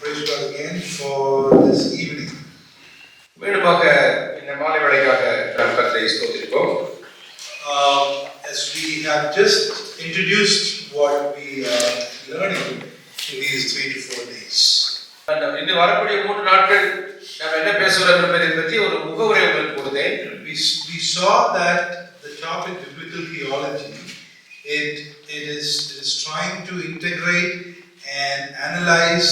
Praise God again for this evening. மீண்டுமாக இந்த மாலை வேளைக்காக நாம் கர்த்தரை ஸ்தோத்திரிப்போம். As we have just introduced what we are learning in these 3 to 4 days. இந்த வரக்கூடிய 3 நாட்கள் நாம் என்ன பேசுகிறோம் என்பதை பற்றி ஒரு முகவுரை உங்களுக்கு கொடுத்தேன். We saw that the topic biblical theology it is trying to integrate and analyze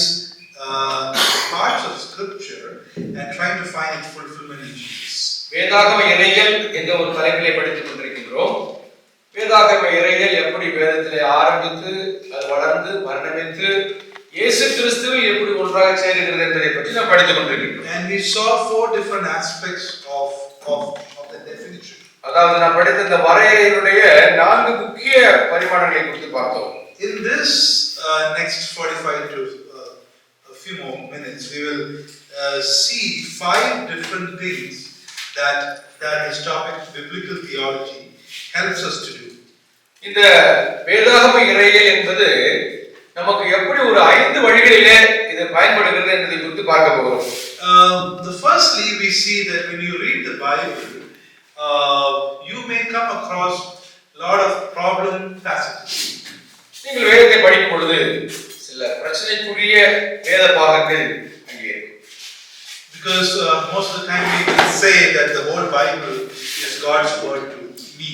parts of scripture and trying to find its fulfillment in Jesus. வேதாகம இறையியல் என்ற ஒரு தலைப்பிலே படித்துக் கொண்டிருக்கிறோம். வேதாகம இறையியல் எப்படி வேதத்திலே ஆரம்பித்து அது வளர்ந்து மரணமித்து இயேசு கிறிஸ்துவில் எப்படி ஒன்றாக சேருகிறது என்பதை பற்றி நாம் படித்துக் கொண்டிருக்கிறோம். And we saw 4 different aspects of the definition. அதாவது நாம் படித்த இந்த வரையறையினுடைய 4 முக்கிய பரிமாணங்களை குறித்து பார்த்தோம். In this next 45 to a few more minutes, we will see 5 different things that this topic biblical theology helps us to do. இந்த வேதாகம இறையியல் என்பது நமக்கு எப்படி ஒரு 5 வழிகளிலே இது பயன்படுகிறது என்பதை குறித்து பார்க்க போகிறோம். Firstly, we see that when you read the Bible, you may come across a lot of problem passages. நீங்கள் வேதத்தை படிக்கும் பொழுது சில பிரச்சனைக்குரிய வேத பாகங்கள் அங்கே இருக்கும். Because most of the time we can say that the whole Bible is God's word to me.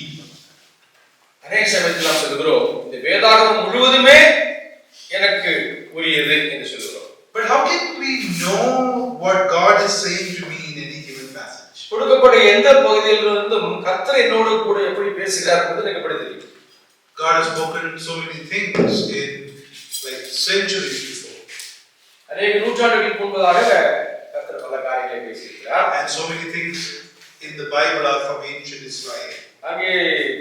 அநேக சமயத்தில் நாம் சொல்கிறோம் இந்த வேதாகமம் முழுவதுமே எனக்கு உரியது என்று சொல்கிறோம். But how can we know what God is saying to me in any given passage? கொடுக்கப்பட்ட எந்த பகுதியிலிருந்தும் கர்த்தர் என்னோடு கூட எப்படி பேசுகிறார் என்பது எனக்கு எப்படி தெரியும்? God has spoken so many things in like centuries before. அநேக நூற்றாண்டுகளுக்கு முன்பதாக கர்த்தர் பல காரியங்களை பேசியிருக்கிறார். And so many things in the Bible are from ancient Israel. அங்கே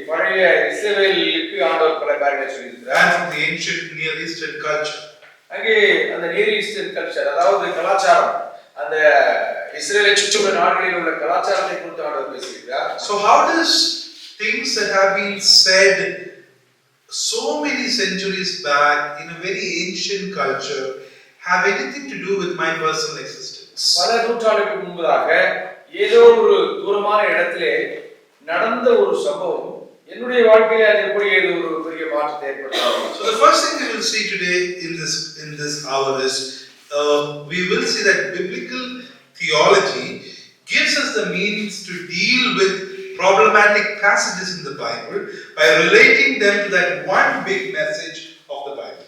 பழைய இஸ்ரவேலுக்கு ஆண்டவர் பல காரியங்களை சொல்லியிருக்கிறார். And from the ancient Near Eastern culture. அங்கே அந்த நியர் ஈஸ்டர்ன் கல்ச்சர் அதாவது கலாச்சாரம் அந்த இஸ்ரேலை சுற்றியுள்ள நாடுகளில் உள்ள கலாச்சாரத்தை குறித்து ஆண்டவர் பேசியிருக்கிறார். So how does things that have been said so many centuries back in a very ancient culture have anything to do with my personal existence? பல நூற்றாண்டுகளுக்கு முன்பதாக ஏதோ ஒரு தூரமான இடத்திலே நடந்த ஒரு சம்பவம் என்னுடைய வாழ்க்கையில அது எப்படி ஏதோ ஒரு பெரிய மாற்றத்தை ஏற்படுத்தும். So the first thing we will see today in this hour is we will see that biblical theology gives us the means to deal with problematic passages in the Bible by relating them to that one big message of the Bible.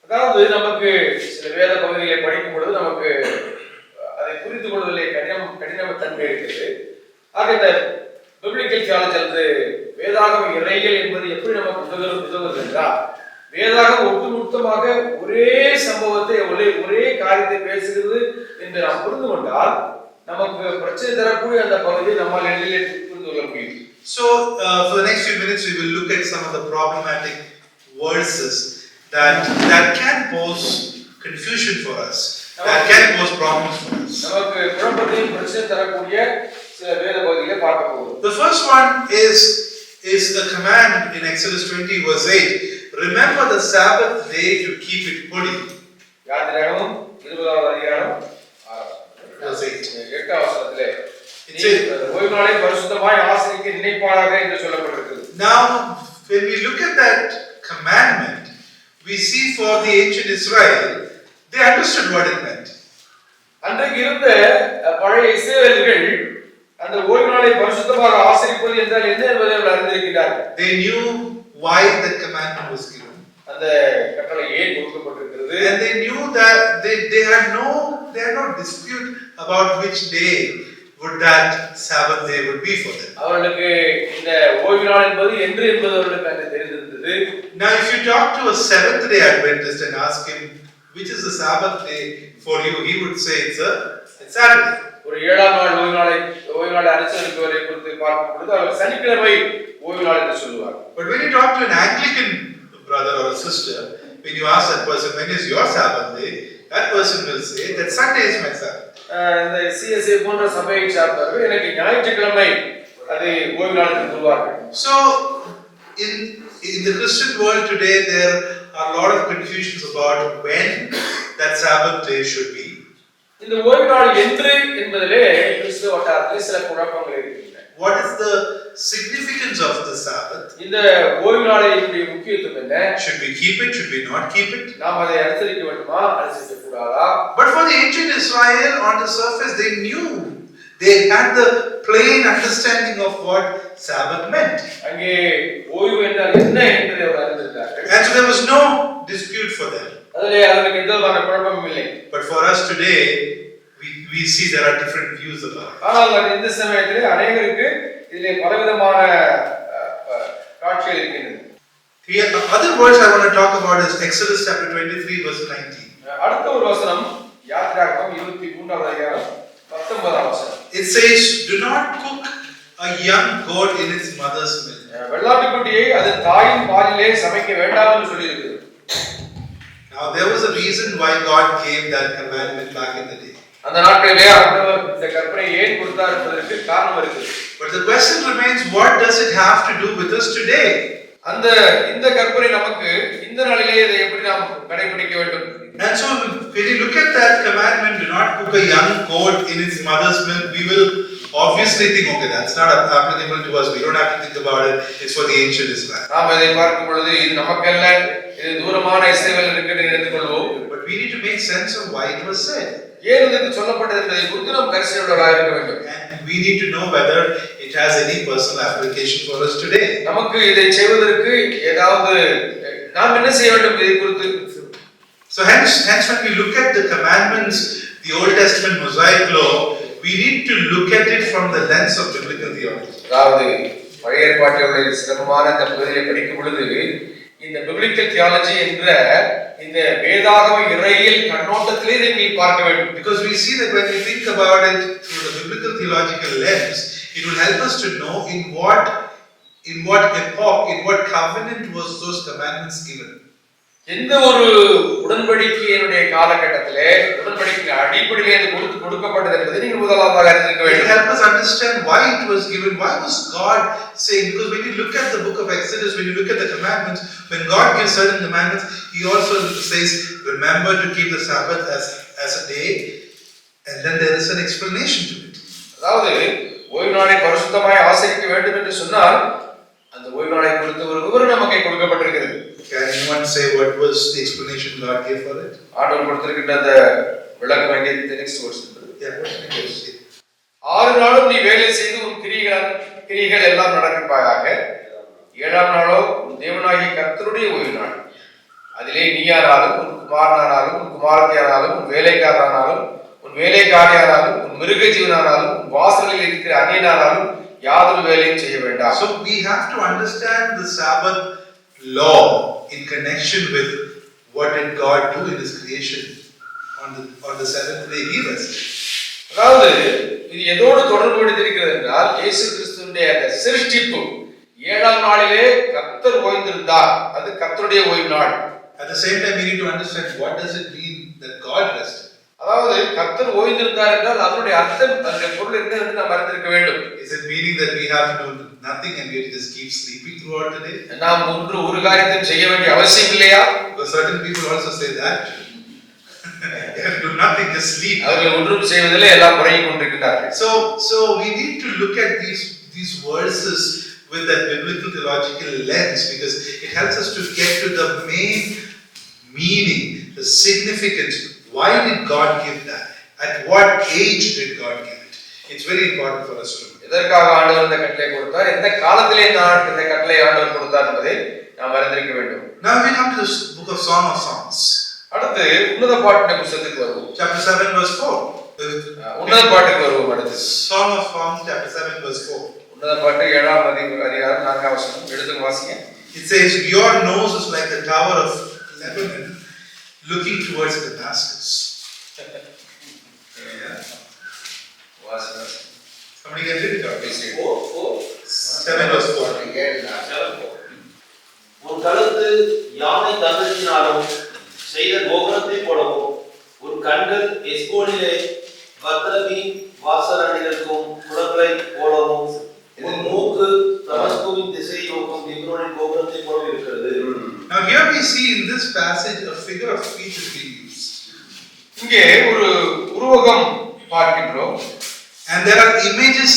அதாவது நமக்கு சில வேத பகுதிகளை படிக்கும் பொழுது நமக்கு அதை புரிந்து கொள்வதிலே கடினத்தன்மை இருக்குது. ஆக இந்த பிப்ளிக்கல் தியாலஜி அல்லது வேதாகம இறையியல் என்பது எப்படி நமக்கு உதவுகிறது என்றால் வேதாகமம் ஒட்டுமொத்தமாக ஒரே சம்பவத்தை ஒரே காரியத்தை பேசுகிறது என்று நாம் புரிந்து கொண்டால் நமக்கு பிரச்சனை தரக்கூடிய அந்த பகுதியை நம்மால் எளிதில் புரிந்து கொள்ள முடியும். So for the next few minutes we will look at some of the problematic verses that can pose confusion for us, that can pose problems for us. நமக்கு குழப்பத்தையும் பிரச்சனை தரக்கூடிய சில வேத பகுதிகளை பார்க்க போகிறோம். The first one is the command in Exodus 20 verse 8. Remember the Sabbath day to keep it holy. யாத்திராகமம் 20வது அதிகாரம் verse 8. 8வது வசனத்திலே ஓய்வு நாளை பரிசுத்தமாய் ஆசரிக்க நினைப்பாயாக என்று சொல்லப்பட்டிருக்கிறது. Now when we look at that commandment, we see for the ancient Israel, they understood what it meant. அன்றைக்கு இருந்த பழைய இஸ்ரவேலர்கள் அந்த ஓய்வு நாளை பரிசுத்தமாக ஆசரிப்பது என்றால் என்ன என்பதை அவர்கள் அறிந்திருக்கிறார்கள். They knew why the commandment was given. அந்த கட்டளை ஏன் கொடுக்கப்பட்டிருக்கிறது. And they knew that they had no dispute about which day would that Sabbath day would be for them. அவர்களுக்கு இந்த ஓய்வு நாள் என்பது என்று அவர்களுக்கு தெரிந்திருந்தது. Now if you talk to a Seventh Day Adventist and ask him which is the Sabbath day for you, he would say it's Saturday. ஒரு 7ஆம் நாள் ஓய்வு நாளை அனுசரிப்பவரை குறித்து பார்க்கும் பொழுது அவர் சனிக்கிழமை ஓய்வு நாள் என்று சொல்லுவார். But when you talk to an Anglican brother or a sister, when you ask that person when is your Sabbath day, that person will say that Sunday is my Sabbath. இந்த சிஎஸ்ஏ போன்ற சபையை சார்ந்தவர்கள் எனக்கு ஞாயிற்றுக்கிழமை அது ஓய்வு நாள் என்று சொல்வார்கள். So in the Christian world today there are a lot of confusions about when that Sabbath day should be. இந்த ஓய்வு நாள் என்று என்பதிலே கிறிஸ்தவ வட்டாரத்தில் சில குழப்பங்கள் இருக்கின்றன. What is the significance of the Sabbath? இந்த ஓய்வு நாளினுடைய முக்கியத்துவம் என்ன? Should we keep it? Should we not keep it? நாம் அதை அனுசரிக்க வேண்டுமா அனுசரிக்க கூடாதா? But for the ancient Israel, on the surface, they knew. They had the plain understanding of what Sabbath meant. அங்கே ஓய்வு என்றால் என்ன என்பதை அவர் அறிந்திருந்தார்கள். And so there was no dispute for them. அதிலே அவர்களுக்கு எந்த விதமான குழப்பமும் இல்லை. But for us today, we see there are different views about it. ஆனால் இந்த சமயத்திலே அநேகருக்கு இதிலே பலவிதமான காட்சிகள் இருக்கின்றன. The other verse I want to talk about is Exodus chapter 23 verse 19. அடுத்த ஒரு வசனம் யாத்திராகமம் 23வது அதிகாரம் 19வது வசனம். It says, "Do not cook a young goat in its mother's milk." வெள்ளாட்டுக்குட்டியை அது தாயின் பாலிலே சமைக்க வேண்டாம் என்று சொல்லியிருக்கிறது. Now there was a reason why God gave that commandment back in the day. அந்த நாட்களிலே ஆண்டவர் இந்த கற்பனை ஏன் கொடுத்தார் என்பதற்கு காரணம் இருக்குது. But the question remains, what does it have to do with us today? இந்த கற்பனை நமக்கு இந்த நாளிலே இதை எப்படி நாம் கடைபிடிக்க வேண்டும்? And so when you look at that commandment, do not cook a young goat in its mother's milk, we will obviously think, okay, that's not applicable to us. We don't have to think about it. It's for the ancient Israel. நாம் இதை பார்க்கும் பொழுது இது நமக்கல்ல, இது தூரமான இஸ்ரவேல் இருக்கிறது நினைத்துக் கொள்வோம். But we need to make sense of why it was said. ஏன் இது சொல்லப்பட்டது என்பதை குறித்து நாம் கரிசனையுள்ளவர்களாக இருக்க வேண்டும். And we need to know whether it has any personal application for us today. நமக்கு இதை செய்வதற்கு ஏதாவது நாம் என்ன செய்ய வேண்டும் இதை குறித்து. So hence when we look at the commandments, the Old Testament Mosaic law, we need to look at it from the lens of biblical theology. அதாவது பழைய ஏற்பாட்டில் உள்ள சிறப்பான இந்த பகுதியை படிக்கும் பொழுது இந்த biblical theology என்ற இந்த வேதாகம இறையியல் கண்ணோட்டத்திலே இதை பார்க்க வேண்டும். Because we see that when we think about it through the biblical theological lens, it will help us to know in what epoch, in what covenant was those commandments given. எந்த ஒரு உடன்படிக்கையினுடைய காலகட்டத்திலே உடன்படிக்கை அடிப்படையிலே அது கொடுக்கப்பட்டது என்பதை நீங்கள் முதலாவதாக அறிந்திருக்க It வேண்டும். help us understand why it was given. Why was God saying? Because when you look at the book of Exodus, when you look at the commandments, when God gives certain commandments, He also says, "Remember to keep the Sabbath as a day," and then there is an explanation to it. அதாவது ஓய்வு நாளை பரிசுத்தமாய் ஆசரிக்க வேண்டும் என்று சொன்னால் அந்த ஓய்வு நாளை குறித்து ஒரு விவரம் நமக்கு கொடுக்கப்பட்டிருக்கிறது. Can anyone say what was the explanation God gave for it? ஆண்டவர் கொடுத்திருக்கின்ற அந்த விளக்கம் எங்கே இந்த next verse Yeah, what can you say? 6 நாளும் நீ வேலை செய்து உன் கிரியைகள் எல்லாம் நடப்பிப்பாயாக. 7ஆம் நாளோ உன் தேவனாகிய கர்த்தருடைய ஓய்வு நாள். அதிலே நீயானாலும் உன் குமாரனானாலும் உன் குமாரத்தியானாலும் உன் வேலைக்காரனானாலும் உன் வேலைக்காரியானாலும் உன் மிருக ஜீவனானாலும் உன் வாசலில் இருக்கிற அந்நியனானாலும் யாதொரு வேலையும் செய்ய வேண்டாம். So we have to understand the Sabbath law in connection with what did God do in His creation on the seventh day He rested. அதாவது இது எதோடு தொடர்புபடுத்தியிருக்கிறது என்றால் இயேசு கிறிஸ்துவினுடைய அந்த சிருஷ்டிப்பு 7ஆம் நாளிலே கர்த்தர் ஓய்ந்திருந்தார். அது கர்த்தருடைய ஓய்வு நாள். At the same time we need to understand what does it mean that God rested. அதாவது கர்த்தர் ஓய்ந்திருந்தார் என்றால் அதனுடைய அர்த்தம் அதனுடைய பொருள் என்ன என்று நாம் அறிந்திருக்க வேண்டும். Is it meaning that we have to do nothing and we just keep sleeping throughout the day? நாம் ஒரு காரியத்தையும் செய்ய வேண்டிய அவசியம் இல்லையா? Because certain people also say that. They have to do nothing, just sleep. அவர்கள் ஒன்றும் செய்வதில்லை, எல்லாம் முறையும் கொண்டிருக்கிறார்கள். So we need to look at these verses with that biblical theological lens, because it helps us to get to the main meaning, the significance. Why did God give that? At what age did God give it? It's very important for us to know. எதற்காக ஆண்டவர் இந்த கட்டளை கொடுத்தார், எந்த காலத்திலே இந்த கட்டளை ஆண்டவர் கொடுத்தார் என்பதை நாம் அறிந்திருக்க வேண்டும். Now we come to the book of Song of Songs. அடுத்து உன்னத பாட்டின் புத்தகத்துக்கு வருவோம். Chapter 7 verse 4. உன்னத பாட்டுக்கு வருவோம். அடுத்து Song of Songs chapter 7 verse 4. உன்னத பாட்டு 7ஆம் அதிகாரம் 4ஆம் வசனம் எடுத்து வாசிங்க. It says, "Your nose is like the tower of Lebanon, looking towards Damascus." Yeah. Somebody can read it out. 7 verse 4. உன் கழுத்து யானை தந்தத்தினாலும் செய்த கோபுரத்தை போலவும் உன் கண்கள் எஸ்போனிலே பத்ரமி வாசரணிகளுக்கும் குளங்களை போலவும் உன் மூக்கு தமஸ்குவின் திசையை நோக்கும் எப்ரோனின் கோபுரத்தை போல இருக்கிறது. Now here we see in this passage a figure of speech is being used. இங்கே ஒரு உருவகம் பார்க்கின்றோம். And there are images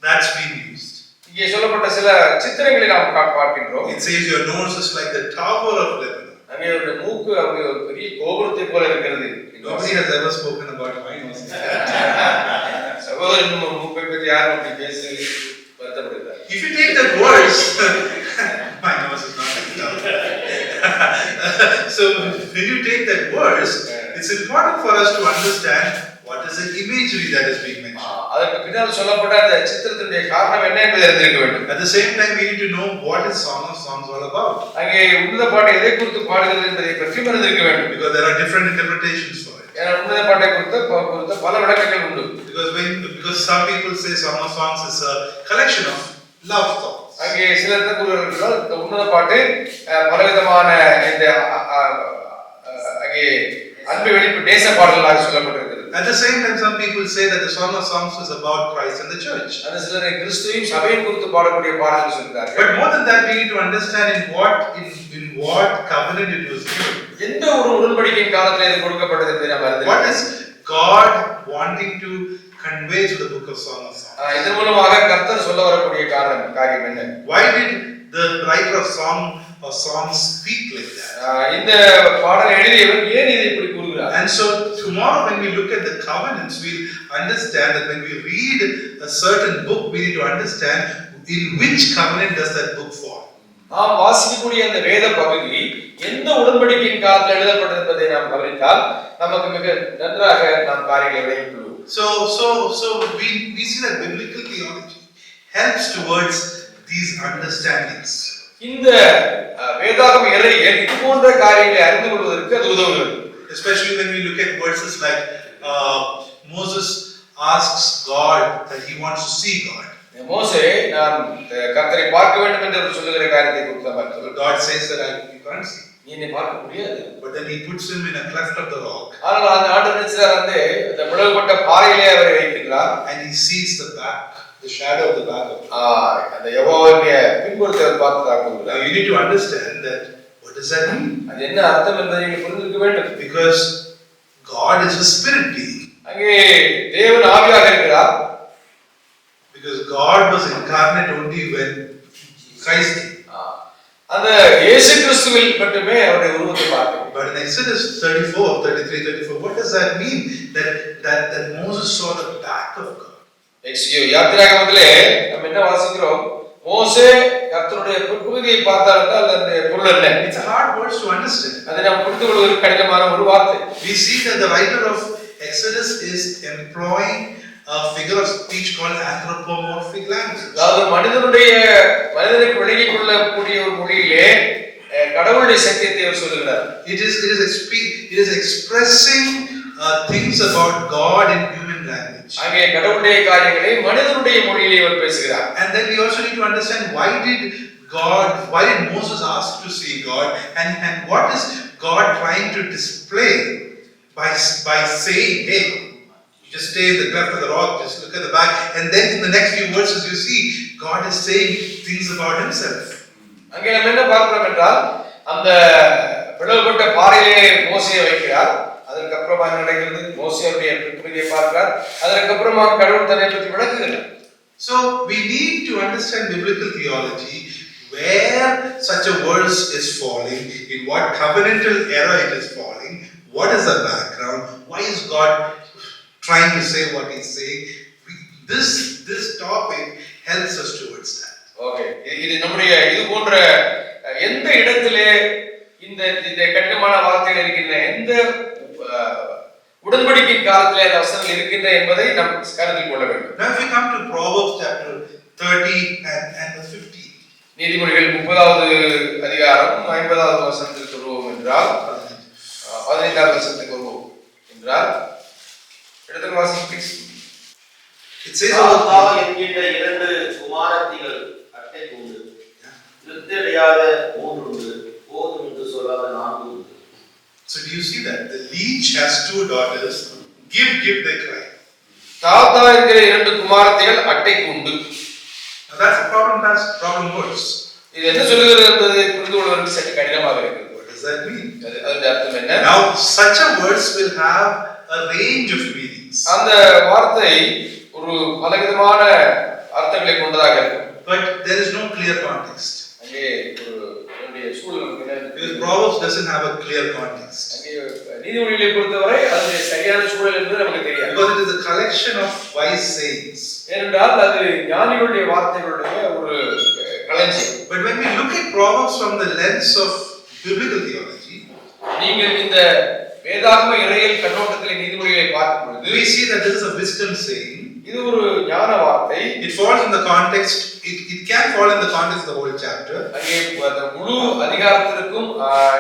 that's been used. இங்கே சொல்லப்பட்ட சில சித்திரங்களை நாம் பார்க்கின்றோம். It says your nose is like the tower of Lebanon. அங்கே ஒரு மூக்கு அங்கே ஒரு பெரிய கோபுரத்தை போல இருக்கிறது. Nobody has ever spoken about my nose. சகோதரன் மூக்கை பற்றி யாரும் அப்படி பேசி வருத்தப்படுகிறார். If you take that verse, my nose is not like tower. So when you take that verse, it's important for us to understand what is the imagery that is being mentioned. அதற்கு பின்னால் சொல்லப்பட்ட அந்த சித்திரத்தினுடைய காரணம் என்ன என்பதை அறிந்திருக்க வேண்டும். At the same time, we need to know what is Song of Songs all about. அங்கே உன்னத பாட்டு எதை குறித்து பாடுகிறது என்பதை பற்றி அறிந்திருக்க வேண்டும். Because there are different interpretations for it. ஏன்னா உன்னத பாட்டை குறித்து பல விளக்கங்கள் உண்டு. Because some people say Song of Songs is a collection of love songs. அங்கே சிலர் கூறுகிறார்கள் இந்த உன்னத பாட்டு பலவிதமான இந்த அங்கே அன்பு வெளிப்பு தேச பாடல்களாக சொல்லப்பட்டிருக்கிறது. At the same time, some people say that the Song of Songs is about Christ and the church. அந்த சிலர் கிறிஸ்துவையும் சபையும் குறித்து பாடக்கூடிய பாடல்கள் சொல்கிறார்கள். But more than that, we need to understand in what covenant it was given. எந்த ஒரு உடன்படிக்கையின் காலத்தில் இது கொடுக்கப்பட்டது என்பதை நாம் அறிந்து What is God wanting to convey to the book of Song of Songs? இதன் மூலமாக கர்த்தர் சொல்ல வரக்கூடிய காரியம் என்ன? Why did the writer of songs speak like that? இந்த பாடல் எழுதியவர் ஏன் இதை இப்படி கூறுகிறார்? And so tomorrow when we look at the covenants, we'll understand that when we read a certain book, we need to understand in which covenant does that book fall. நாம் வாசிக்கக்கூடிய அந்த வேத பகுதி எந்த உடன்படிக்கையின் காலத்தில் எழுதப்பட்டது என்பதை நாம் கவனித்தால் நமக்கு மிக நன்றாக நாம் காரியங்களை விளங்கிக் கொள்வோம். So we see that biblical theology helps towards these understandings. இந்த வேதாகம இறையியல் இது போன்ற காரியங்களை அறிந்து கொள்வதற்கு அது உதவுகிறது. Especially when we look at verses like Moses asks God that he wants to see God. மோசே நான் கர்த்தரை பார்க்க வேண்டும் என்று சொல்லுகிற காரியத்தை குறித்து பார்க்கிறோம். God says that you can't see. நீ என்னை பார்க்க முடியாது. But then he puts him in a cleft of the rock. ஆனால் அந்த ஆண்டவர் வந்து அந்த பிளவுபட்ட பாறையிலே அவரை வைக்கிறார். And he sees the back, the shadow of the back of him. அந்த யெகோவாவுடைய பின்புறத்தை பார்த்ததாக கூறுகிறார். Now you need to understand that what does that mean? அது என்ன அர்த்தம் என்பதை நீங்கள் புரிந்திருக்க வேண்டும். Because God is a spirit being. அங்கே தேவன் ஆவியாக இருக்கிறார். Because God was incarnate only when Christ came. அந்த இயேசு கிறிஸ்துவில் மட்டுமே அவருடைய உருவத்தை பார்க்கிறோம். But in Exodus 33:34, what does that mean? That Moses saw the back of God. யாத்திராகமத்திலே நம்ம என்ன வாசிக்கிறோம்? மோசே கர்த்தருடைய பிற்பகுதியை பார்த்தார் என்றால் அந்த பொருள் என்ன? It's a hard words to understand. அதை நாம் புரிந்து கொள்வதற்கு கடினமான ஒரு வார்த்தை. We see that the writer of Exodus is employing a figure of speech called anthropomorphic language. அதாவது மனிதனுக்கு விளங்கிக் கொள்ளக்கூடிய ஒரு மொழியிலே கடவுளுடைய சத்தியத்தை அவர் சொல்லுகிறார். It is expressing things about God in human language. அங்கே கடவுளுடைய காரியங்களை மனிதனுடைய மொழியிலே அவர் பேசுகிறார். And then we also need to understand why did Moses ask to see God, and what is God trying to display by saying, hey, just stay in the cleft of the rock, just look at the back, and then in the next few verses you see God is saying things about himself. அங்கே நம்ம என்ன பார்க்கிறோம் என்றால் அந்த பிளவுபட்ட பாறையிலே மோசேயை வைக்கிறார். அதற்கு அப்புறமா என்ன நடக்கிறது? மோசேயுடைய பிற்பகுதியை பார்க்கிறார். அதற்கு அப்புறமா கடவுள் தன்னை பற்றி விளக்குகிறார். So we need to understand biblical theology, where such a verse is falling, in what covenantal era it is falling, what is the background, why is God trying to say what he's saying. This topic helps us towards that. Okay, இது நம்முடைய இது போன்ற எந்த இடத்திலே இந்த கடினமான வார்த்தைகள் இருக்கின்றன, எந்த உடன்படிக்கை காலத்திலே அந்த வசனங்கள் இருக்கின்றன என்பதை நாம் கருத்தில் கொள்ள வேண்டும். Now if we come to Proverbs chapter 30 and 15. நீதிமொழிகள் 30வது அதிகாரம் 50வது வசனத்திற்கு வருவோம் என்றால் 15வது வசனத்துக்கு வருவோம் என்றால் எடுத்து வாசிங்க ப்ளீஸ். It says என்கின்ற இரண்டு குமாரத்திகள் அட்டை உண்டு, நிறுத்தடையாத மூன்று உண்டு, போதும் என்று சொல்லாத நான்கு உண்டு. So do you see that the leech has two daughters, give they cry. தாத்தா என்கிற இரண்டு குமாரத்திகள் அட்டைக்கு உண்டு. Now that's a problem words. இது என்ன சொல்லுகிறது என்பதை புரிந்து கொள்வதற்கு சற்று கடினமாக இருக்கிறது. What does does that mean? அதோட அர்த்தம் என்ன? Now, such a verse will have a range of meanings. அந்த வார்த்தை ஒரு பலவிதமான அர்த்தங்களை கொண்டதாக இருக்கும். But there is no clear context. அங்கே ஒரு சூழல் Because Proverbs doesn't have a clear context. அங்கே நீதிமொழிகளை பொறுத்தவரை அதனுடைய சரியான சூழல் என்பது நமக்கு தெரியாது. Because it is a collection of wise sayings. ஏனென்றால் அது ஞானிகளுடைய வார்த்தைகளுடைய ஒரு களஞ்சியம். But when we look at Proverbs from the lens of biblical theology, நீங்கள் இந்த வேதாகம இறையியல் கண்ணோட்டத்தில் நீதிமொழிகளை பார்க்கும் பொழுது we see that this is a wisdom saying. இது ஒரு ஞான வார்த்தை. It falls in the context, it can fall in the context of the whole chapter. அங்கே அந்த முழு அதிகாரத்திற்கும்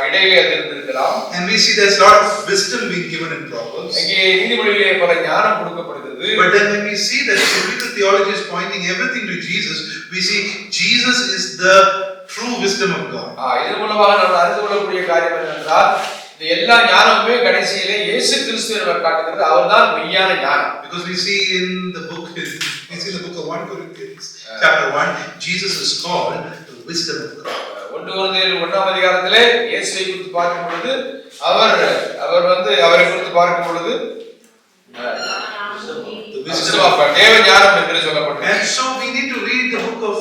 இடையிலே அது இருந்திருக்கலாம். And we see there's a lot of wisdom being given in Proverbs. அங்கே நீதிமொழியிலே பல ஞானம் கொடுக்கப்படுகிறது. But then when we see that biblical theology is pointing everything to Jesus, we see Jesus is the true wisdom of God. இதன் மூலமாக நாம் அறிந்து கொள்ளக்கூடிய காரியம் என்னவென்றால் இந்த எல்லா ஞானமுமே கடைசியிலே இயேசு கிறிஸ்துவை நமக்கு காட்டுகிறது. அவர்தான் மெய்யான ஞானம். Because we see in the book of 1 Corinthians chapter 1, Jesus is called the wisdom of God. 1 கொரிந்தியர் 1ஆம் அதிகாரத்திலே இயேசுவை குறித்து பார்க்கும் பொழுது அவரை குறித்து பார்க்கும் பொழுது the wisdom of God. தேவ ஞானம் என்று சொல்லப்பட்டது. And so we need to read the book of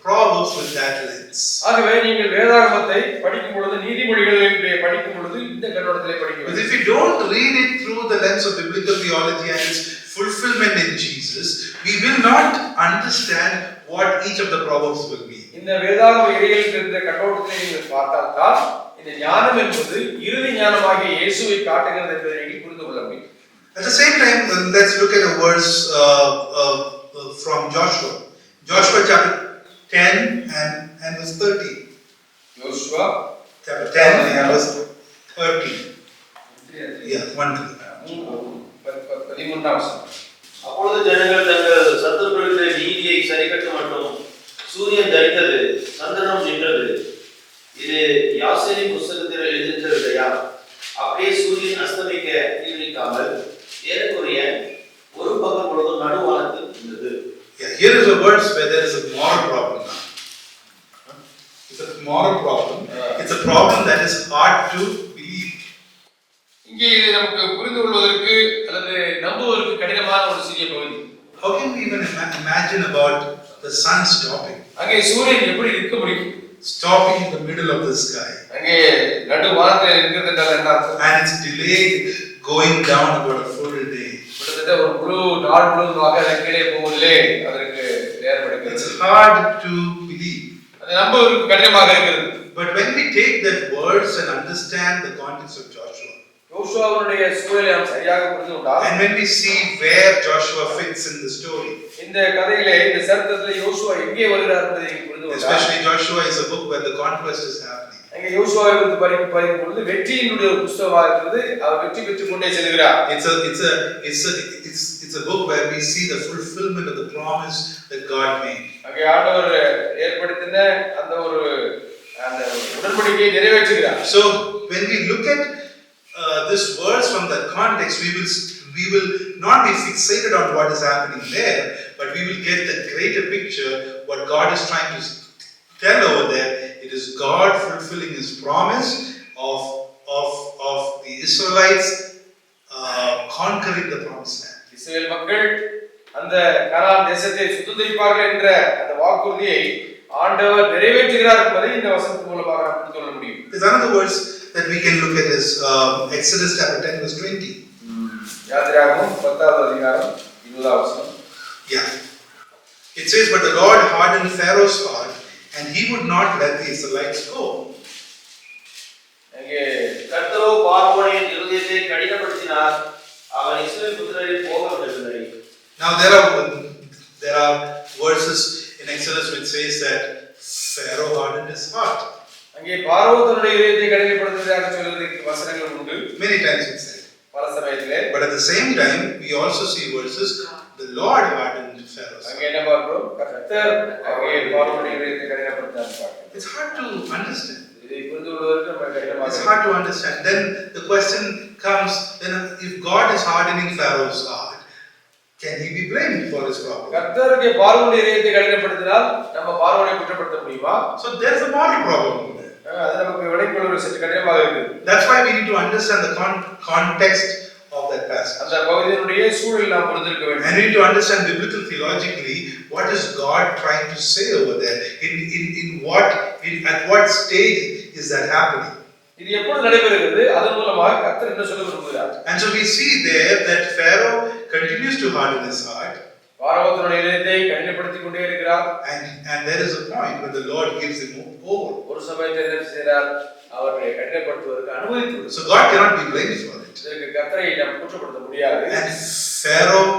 Proverbs with that lens. ஆகவே நீங்கள் வேதாகமத்தை படிக்கும் பொழுது நீதிமொழிகளை படிக்கும் பொழுது இந்த கண்ணோட்டத்திலே படிக்க But வேண்டும். if you don't read it through the lens of biblical theology and its fulfillment in Jesus, we will not understand what each of the proverbs will be. இந்த வேதாகம இறையியல் என்ற கண்ணோட்டத்திலே நீங்கள் பார்த்தால் இந்த ஞானம் என்பது இறுதி ஞானமாகிய இயேசுவை காட்டுகிறது என்பதை நீங்கள் புரிந்து கொள்ள முடியும். At the same time, let's look at a verse from Joshua. Joshua chapter 10 and verse 13. Joshua Chapter 10 and verse 13. Yeah, 1-3. 13ஆம் வசனம். அப்பொழுது ஜனங்கள் தங்கள் சத்துருக்களுடைய நீதியை சரிக்கட்ட மட்டும் சூரியன் தரித்தது, சந்திரனும் நின்றது. இது யாசேரின் புஸ்தகத்தில் எழுதியிருக்கிறதையா? அப்படியே சூரியன் அஸ்தமிக்க தீர்க்காமல் ஏறக்குறைய ஒரு பக்கம் முழுவதும் நடுவானத்தில் இருந்தது. Yeah, here is a verse where there is a moral problem now. It's a moral problem. It's a problem that is hard to believe. இங்கே இது நமக்கு புரிந்து கொள்வதற்கு அல்லது நம்புவதற்கு கடினமான ஒரு சிறிய பகுதி. How can we even imagine about the sun stopping? அங்கே சூரியன் எப்படி இருக்க முடியும்? Stopping in the middle of the sky. அங்கே நடு வானத்தில் இருக்கிறது என்றால் என்ன அர்த்தம்? And it's delayed going down about a full day. கிட்டத்தட்ட ஒரு முழு நாள் முழுவதுமாக அது கீழே போவதிலே அதற்கு நேரம் எடுக்கிறது. It's hard to believe. அது நம்புவதற்கு கடினமாக இருக்கிறது. But when we take that verse and understand the context of Joshua, யோசுவாவுடைய சூழலை நாம் சரியாக புரிந்து கொண்டால், and when we see where Joshua fits in the story, இந்த கதையிலே இந்த சரித்திரத்திலே யோசுவா எங்கே வருகிறார் என்பதை புரிந்து கொண்டால், especially Joshua is a book where the conquest is happening. அங்கே யோசுவாவை குறித்து படிக்கும் பொழுது வெற்றியினுடைய ஒரு புத்தகமாக இருக்கிறது. அவர் வெற்றி பெற்றுக் கொண்டே செல்கிறார். It's a book where we see the fulfillment of the promise that God made. அங்கே ஆண்டவர் ஏற்படுத்தின அந்த உடன்படிக்கையை நிறைவேற்றுகிறார். So when we look at this verse from that context, we will not be fixated on what is happening there, but we will get the greater picture what God is trying to tell over there. It is God fulfilling His promise of the Israelites conquering the promised land. இஸ்ரவேல் மக்கள் அந்த கானான் தேசத்தை சுதந்தரிப்பார்கள் என்ற அந்த வாக்குறுதியை ஆண்டவர் நிறைவேற்றுகிறார் என்பதை இந்த வசனத்தின் மூலமாக நாம் புரிந்து கொள்ள முடியும். There's another verse that we can look at is Exodus chapter 10 verse 20. யாத்திராகமம் 10வது அதிகாரம் 20வது வசனம். Yeah. It says, but the Lord hardened Pharaoh's heart and he would not let the Israelites go. அங்கே கர்த்தரோ பார்வோனின் இருதயத்தை கடினப்படுத்தினார், அவன் இஸ்ரவேல் புத்திரரை போக விடவில்லை. Now there are verses in Exodus which says that Pharaoh hardened his heart. அங்கே பார்வோ தன்னுடைய இதயத்தை கடினப்படுத்துவதாக சொல்வதற்கு வசனங்கள் உண்டு. Many times it's said. பல சமயத்திலே. But at the same time we also see verses the Lord hardened Pharaoh's heart. அங்கே என்ன பார்க்கிறோம்? கர்த்தர் அங்கே பார்வோனுடைய இதயத்தை கடினப்படுத்தினார் பார்க்கிறோம். It's hard to understand. இதை புரிந்து கொள்வதற்கு நமக்கு கடினமாக It's hard to understand. Then the question comes, then if God is hardening Pharaoh's heart, can he be blamed for his problem? கர்த்தருக்கு பார்வோனுடைய இதயத்தை கடினப்படுத்தினால் நம்ம பார்வோனை குற்றப்படுத்த முடியுமா? So there's a moral problem there. அது நமக்கு விடைக்கொள்வது சற்று கடினமாக இருக்குது. That's why we need to understand the context of that passage. அந்த பகுதியினுடைய சூழல் நாம் புரிந்திருக்க வேண்டும். And we need to understand biblical theologically what is God trying to say over there. At what stage is that happening? இது எப்பொழுது நடைபெறுகிறது? அதன் மூலமாக கர்த்தர் என்ன சொல்ல விரும்புகிறார்? And so we see there that Pharaoh continues to harden his heart. பார்வோனுடைய இதயத்தை கடினப்படுத்திக் கொண்டே இருக்கிறார். And there is a point when the Lord gives him over. ஒரு சமயத்தில் என்ன செய்கிறார்? அவரை கடினப்படுத்துவதற்கு அனுமதித்து. So God cannot be blamed for it. இதற்கு கர்த்தரை நாம் குற்றப்படுத்த முடியாது. And Pharaoh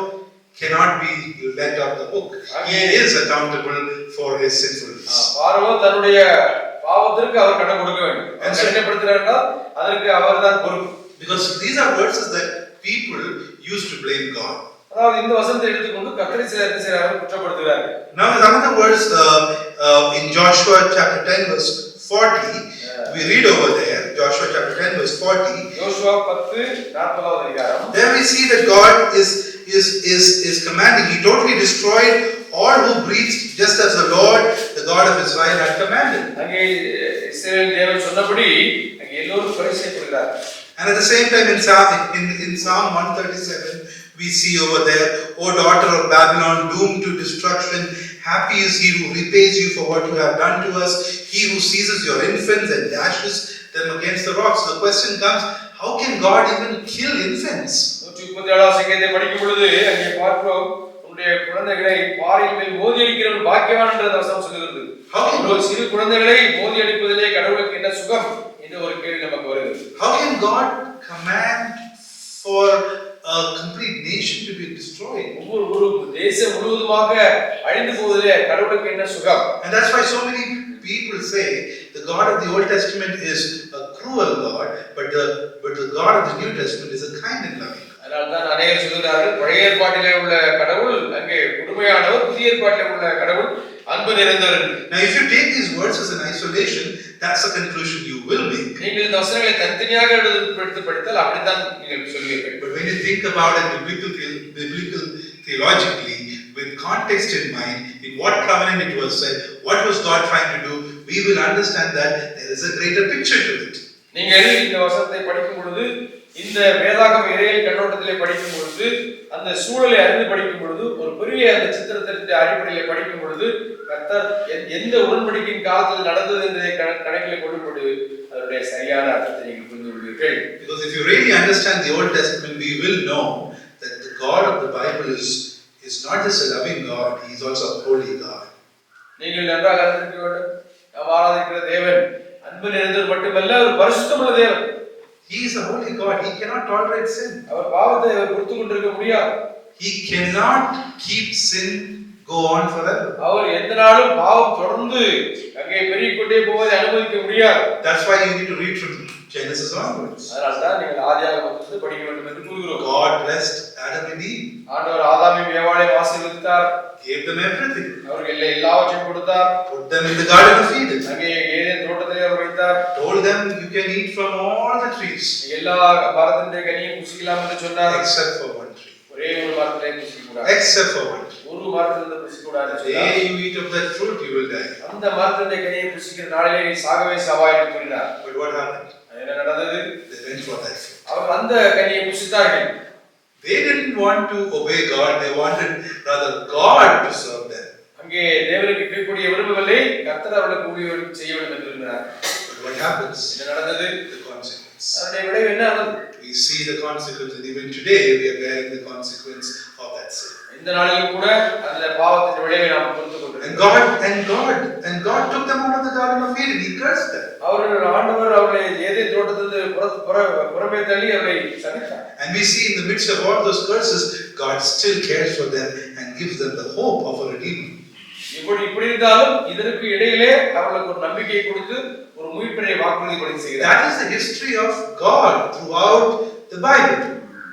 cannot be let off the hook. He is accountable for his sinfulness. பார்வோன் தன்னுடைய பாவத்திற்கு அவர் கணக்கு கொடுக்க வேண்டும். கடினப்படுத்துகிறார் என்றால் அதற்கு அவர்தான் பொறுப்பு. Because these are verses that people used to blame God. அதாவது இந்த வசனத்தை எடுத்துக்கொண்டு கர்த்தரை சிலர் என்ன செய்கிறார்கள்? குற்றப்படுத்துகிறார்கள். Now there's another verse in Joshua chapter 10 verse 40. We read over there, Joshua chapter 10 verse 40. யோசுவா 10:40 அதிகாரம். There we see that God is commanding. He totally destroyed all who breathed, just as the Lord, the God of Israel, had commanded. அங்கே இஸ்ரவேல் தேவன் சொன்னபடி அங்கே எல்லோரும் கொலை செய்யப்படுகிறார். And at the same time in Psalm 137 we see over there, O daughter of Babylon, doomed to destruction, happy is he who repays you for what you have done to us, he who seizes your infants and dashes them against the rocks. The question comes, how can God even kill infants? 137 சங்கீதத்தை படிக்கும் பொழுது அங்கே பார்க்கிறோம், உன்னுடைய குழந்தைகளை பாறையின் மேல் மோதி அடிக்கிறவன் பாக்கியவான் என்ற வசனம் சொல்லுகிறது. ஒரு சிறு குழந்தைகளை மோதி அடிப்பதிலே கடவுளுக்கு என்ன சுகம் என்ற ஒரு கேள்வி நமக்கு வருகிறது. How can God command for a complete nation to be destroyed? ஒரு தேசம் முழுவதுமாக அழிந்து போவதிலே கடவுளுக்கு என்ன சுகம்? And that's why so many people say the God of the Old Testament is a cruel God, but the God of the New Testament is a kind and loving. அதனால்தான் அநேகர் சொல்கிறார்கள், பழைய ஏற்பாட்டிலே உள்ள கடவுள் அங்கே கொடுமையானவர், புதிய ஏற்பாட்டிலே உள்ள கடவுள் அன்பு நிறைந்தவர். Now if you take these verses in isolation, that's the conclusion you will make. நீங்கள் இந்த வசனங்களை தனித்தனியாக எடுத்து படித்தால் அப்படித்தான் நீங்கள் சொல்வீர்கள். But when you think about it biblical theologically, with context in mind, in what covenant it was said, what was God trying to do, we will understand that there is a greater picture to it. நீங்கள் இந்த வசனத்தை படிக்கும் பொழுது, இந்த வேதாகம இறையியல் கண்ணோட்டத்திலே படிக்கும் பொழுது, அந்த சூழலை அறிந்து படிக்கும் பொழுது, ஒரு பெரிய அந்த சித்திரத்தின் அடிப்படையில் படிக்கும் பொழுது, கர்த்தர் எந்த உடன்படிக்கையின் காலத்தில் நடந்தது என்பதை கணக்கில் கொள்ளும்போது அதனுடைய சரியான அர்த்தத்தை நீங்கள் புரிந்து கொள்வீர்கள். Because if you really understand the Old Testament, we will know that the God of the Bible is not just a loving God, he is also a holy God. நீங்கள் நன்றாக அறிந்திருக்க வேண்டும், நாம் ஆராதிக்கிற தேவன் அன்பு நிறைந்தவர் மட்டுமல்ல, ஒரு பரிசுத்தமுள்ள தேவன். He is a holy God. He cannot tolerate sin. அவர் பாவத்தை பொறுத்து கொண்டிருக்க முடியாது. He cannot keep sin go on forever. அவர் எந்த நாளும் பாவம் தொடர்ந்து அங்கே பெருகிக்கொண்டே போவதை அனுமதிக்க முடியாது. That's why you need to read from Genesis onwards. அதனால்தான் நீங்கள் ஆதியாகமத்திலிருந்து படிக்க வேண்டும் என்று கூறுகிறோம். God blessed Adam and Eve. ஆண்டவர் ஆதாமையும் ஏவாளையும் ஆசீர்வதித்தார். Gave them everything. அவர்கள் எல்லாவற்றையும் கொடுத்தார். Put them in the garden of Eden. அங்கே ஏதேன் தோட்டத்திலே அவர் வைத்தார். Told them you can eat from all the trees. எல்லா மரத்தின் கனியையும் புசிக்கலாம் என்று சொன்னார். Except for one tree. ஒரே ஒரு மரத்திலே புசிக்க கூடாது. Except for one tree. ஒரு மரத்திலிருந்து புசிக்க கூடாது என்று The சொன்னார். day you eat of that fruit you will die. அந்த மரத்தின் கனியை புசிக்கிற நாளிலே நீ சாகவே சாவாய் என்று கூறினார். But what happened? என்ன நடந்தது? They went for that fruit. அவர்கள் அந்த கனியை புசித்தார்கள். They didn't want to obey God. They wanted rather God to serve them. அங்கே தேவனுக்கு கீழ்ப்படிய விரும்பவில்லை, கர்த்தர் அவர்களுக்கு ஊழியம் செய்ய வேண்டும் என்று விரும்பினார். But what happens? என்ன நடந்தது? The consequence. அதனுடைய விளைவு என்ன ஆனது? We see the consequence, and even today we are bearing the consequence of that sin. இந்த நாளிலும் கூட அந்த பாவத்தின் விளைவை நாம் பொறுத்துக் கொண்டிருக்கிறோம். And God took them out of the Garden of Eden. He cursed them. அவர்கள் ஆண்டவர் அவர்களை ஏதேன் தோட்டத்திலிருந்து புறம்பே தள்ளி அவர்களை சபித்தார். And we see in the midst of all those curses, God still cares for them and gives them the hope of a redeemer. இப்படி இருந்தாலும் இதற்கு இடையிலே அவர்களுக்கு ஒரு நம்பிக்கையை கொடுத்து ஒரு மீட்பரை வாக்குறுதி செய்கிறார். That is the history of God throughout the Bible.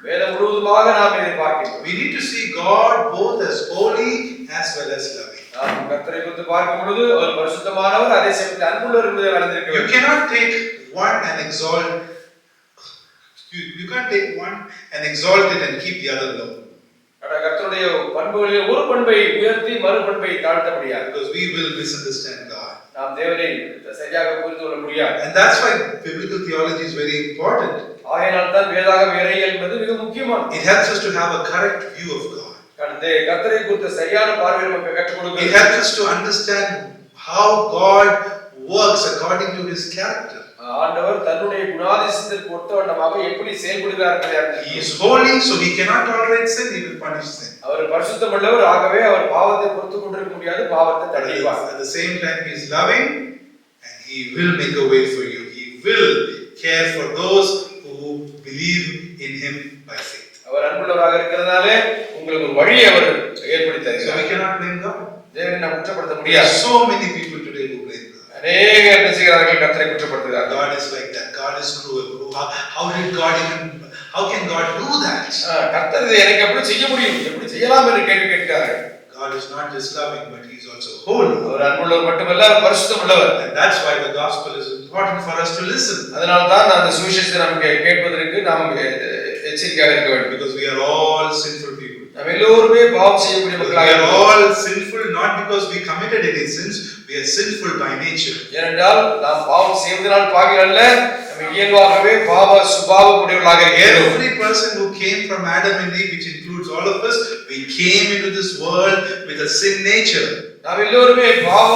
வேதம் முழுவதுமாக நாம் இதை பார்க்கிறோம். We need to see God both as holy as well as loving. நாம் கர்த்தரை குறித்து பார்க்கும் பொழுது அவர் பரிசுத்தமானவர், அதே சமயத்தில் அன்புள்ளவர் என்பதை அறிந்திருக்க வேண்டும். You cannot take one and exalt. You can't take one and exalt it and keep the other low. கர்த்தருடைய பண்புகளில் ஒரு பண்பை உயர்த்தி மறு பண்பை தாழ்த்த முடியாது. Because we will misunderstand God. நாம் தேவனை சரியாக புரிந்து கொள்ள முடியாது. And that's why biblical theology is very important. ஆகையால் தான் வேதாகம இறையியல் என்பது மிக முக்கியமானது. It helps us to have a correct view of God. கர்த்தரை குறித்த சரியான பார்வையை நமக்கு கற்றுக் It கொடுக்கிறது. helps us to understand how God works according to His character. ஆண்டவர் தன்னுடைய குணாதிசயத்திற்கு ஒத்தவண்ணமாக எப்படி செயல்படுகிறார் என்பதை அறிந்து He is holy, so He cannot tolerate sin. He will punish sin. அவர் பரிசுத்தமுள்ளவர், ஆகவே அவர் பாவத்தை பொறுத்துக் கொண்டிருக்க முடியாது, பாவத்தை தண்டிப்பார். At the same time, He is loving, and He will make a way for you. He will care for those who believe in Him by faith. அவர் அன்புள்ளவராக இருக்கிறதாலே உங்களுக்கு ஒரு வழியை அவர் ஏற்படுத்தி So we தருகிறார். cannot blame God. தேவனை நாம் குற்றப்படுத்த There are முடியாது. so many people today who blame God. அநேகர் என்ன செய்கிறார்கள்? கர்த்தரை குற்றப்படுத்துகிறார்கள். God is like that. God is cruel. How did God even? How can God do that? கர்த்தர் இதை எனக்கு எப்படி செய்ய முடியும், எப்படி செய்யலாம் என்று கேள்வி கேட்கிறார்கள். God is not just loving, but He is also holy. அவர் அன்புள்ளவர் மட்டுமல்ல, அவர் பரிசுத்தமுள்ளவர். And that's why the gospel is important for us to listen. அதனால தான் அந்த சுவிசேஷத்தை நமக்கு கேட்பதற்கு நாம் எச்சரிக்கையாக இருக்க வேண்டும். Because we are all sinful people. நாம் எல்லோருமே பாவம் செய்யக்கூடிய We மக்களாக are இருக்கிறோம். all sinful not because we committed any sins, we are sinful by nature. ஏனென்றால் நாம் பாவம் செய்வதனால் பாவிகள் அல்ல, நம்ம இயல்பாகவே பாவ சுபாவம் உடையவர்களாக இருக்கிறோம். Every person who came from Adam and Eve, which includes all of us, we came into this world with a sin nature. நாம் எல்லோருமே பாவ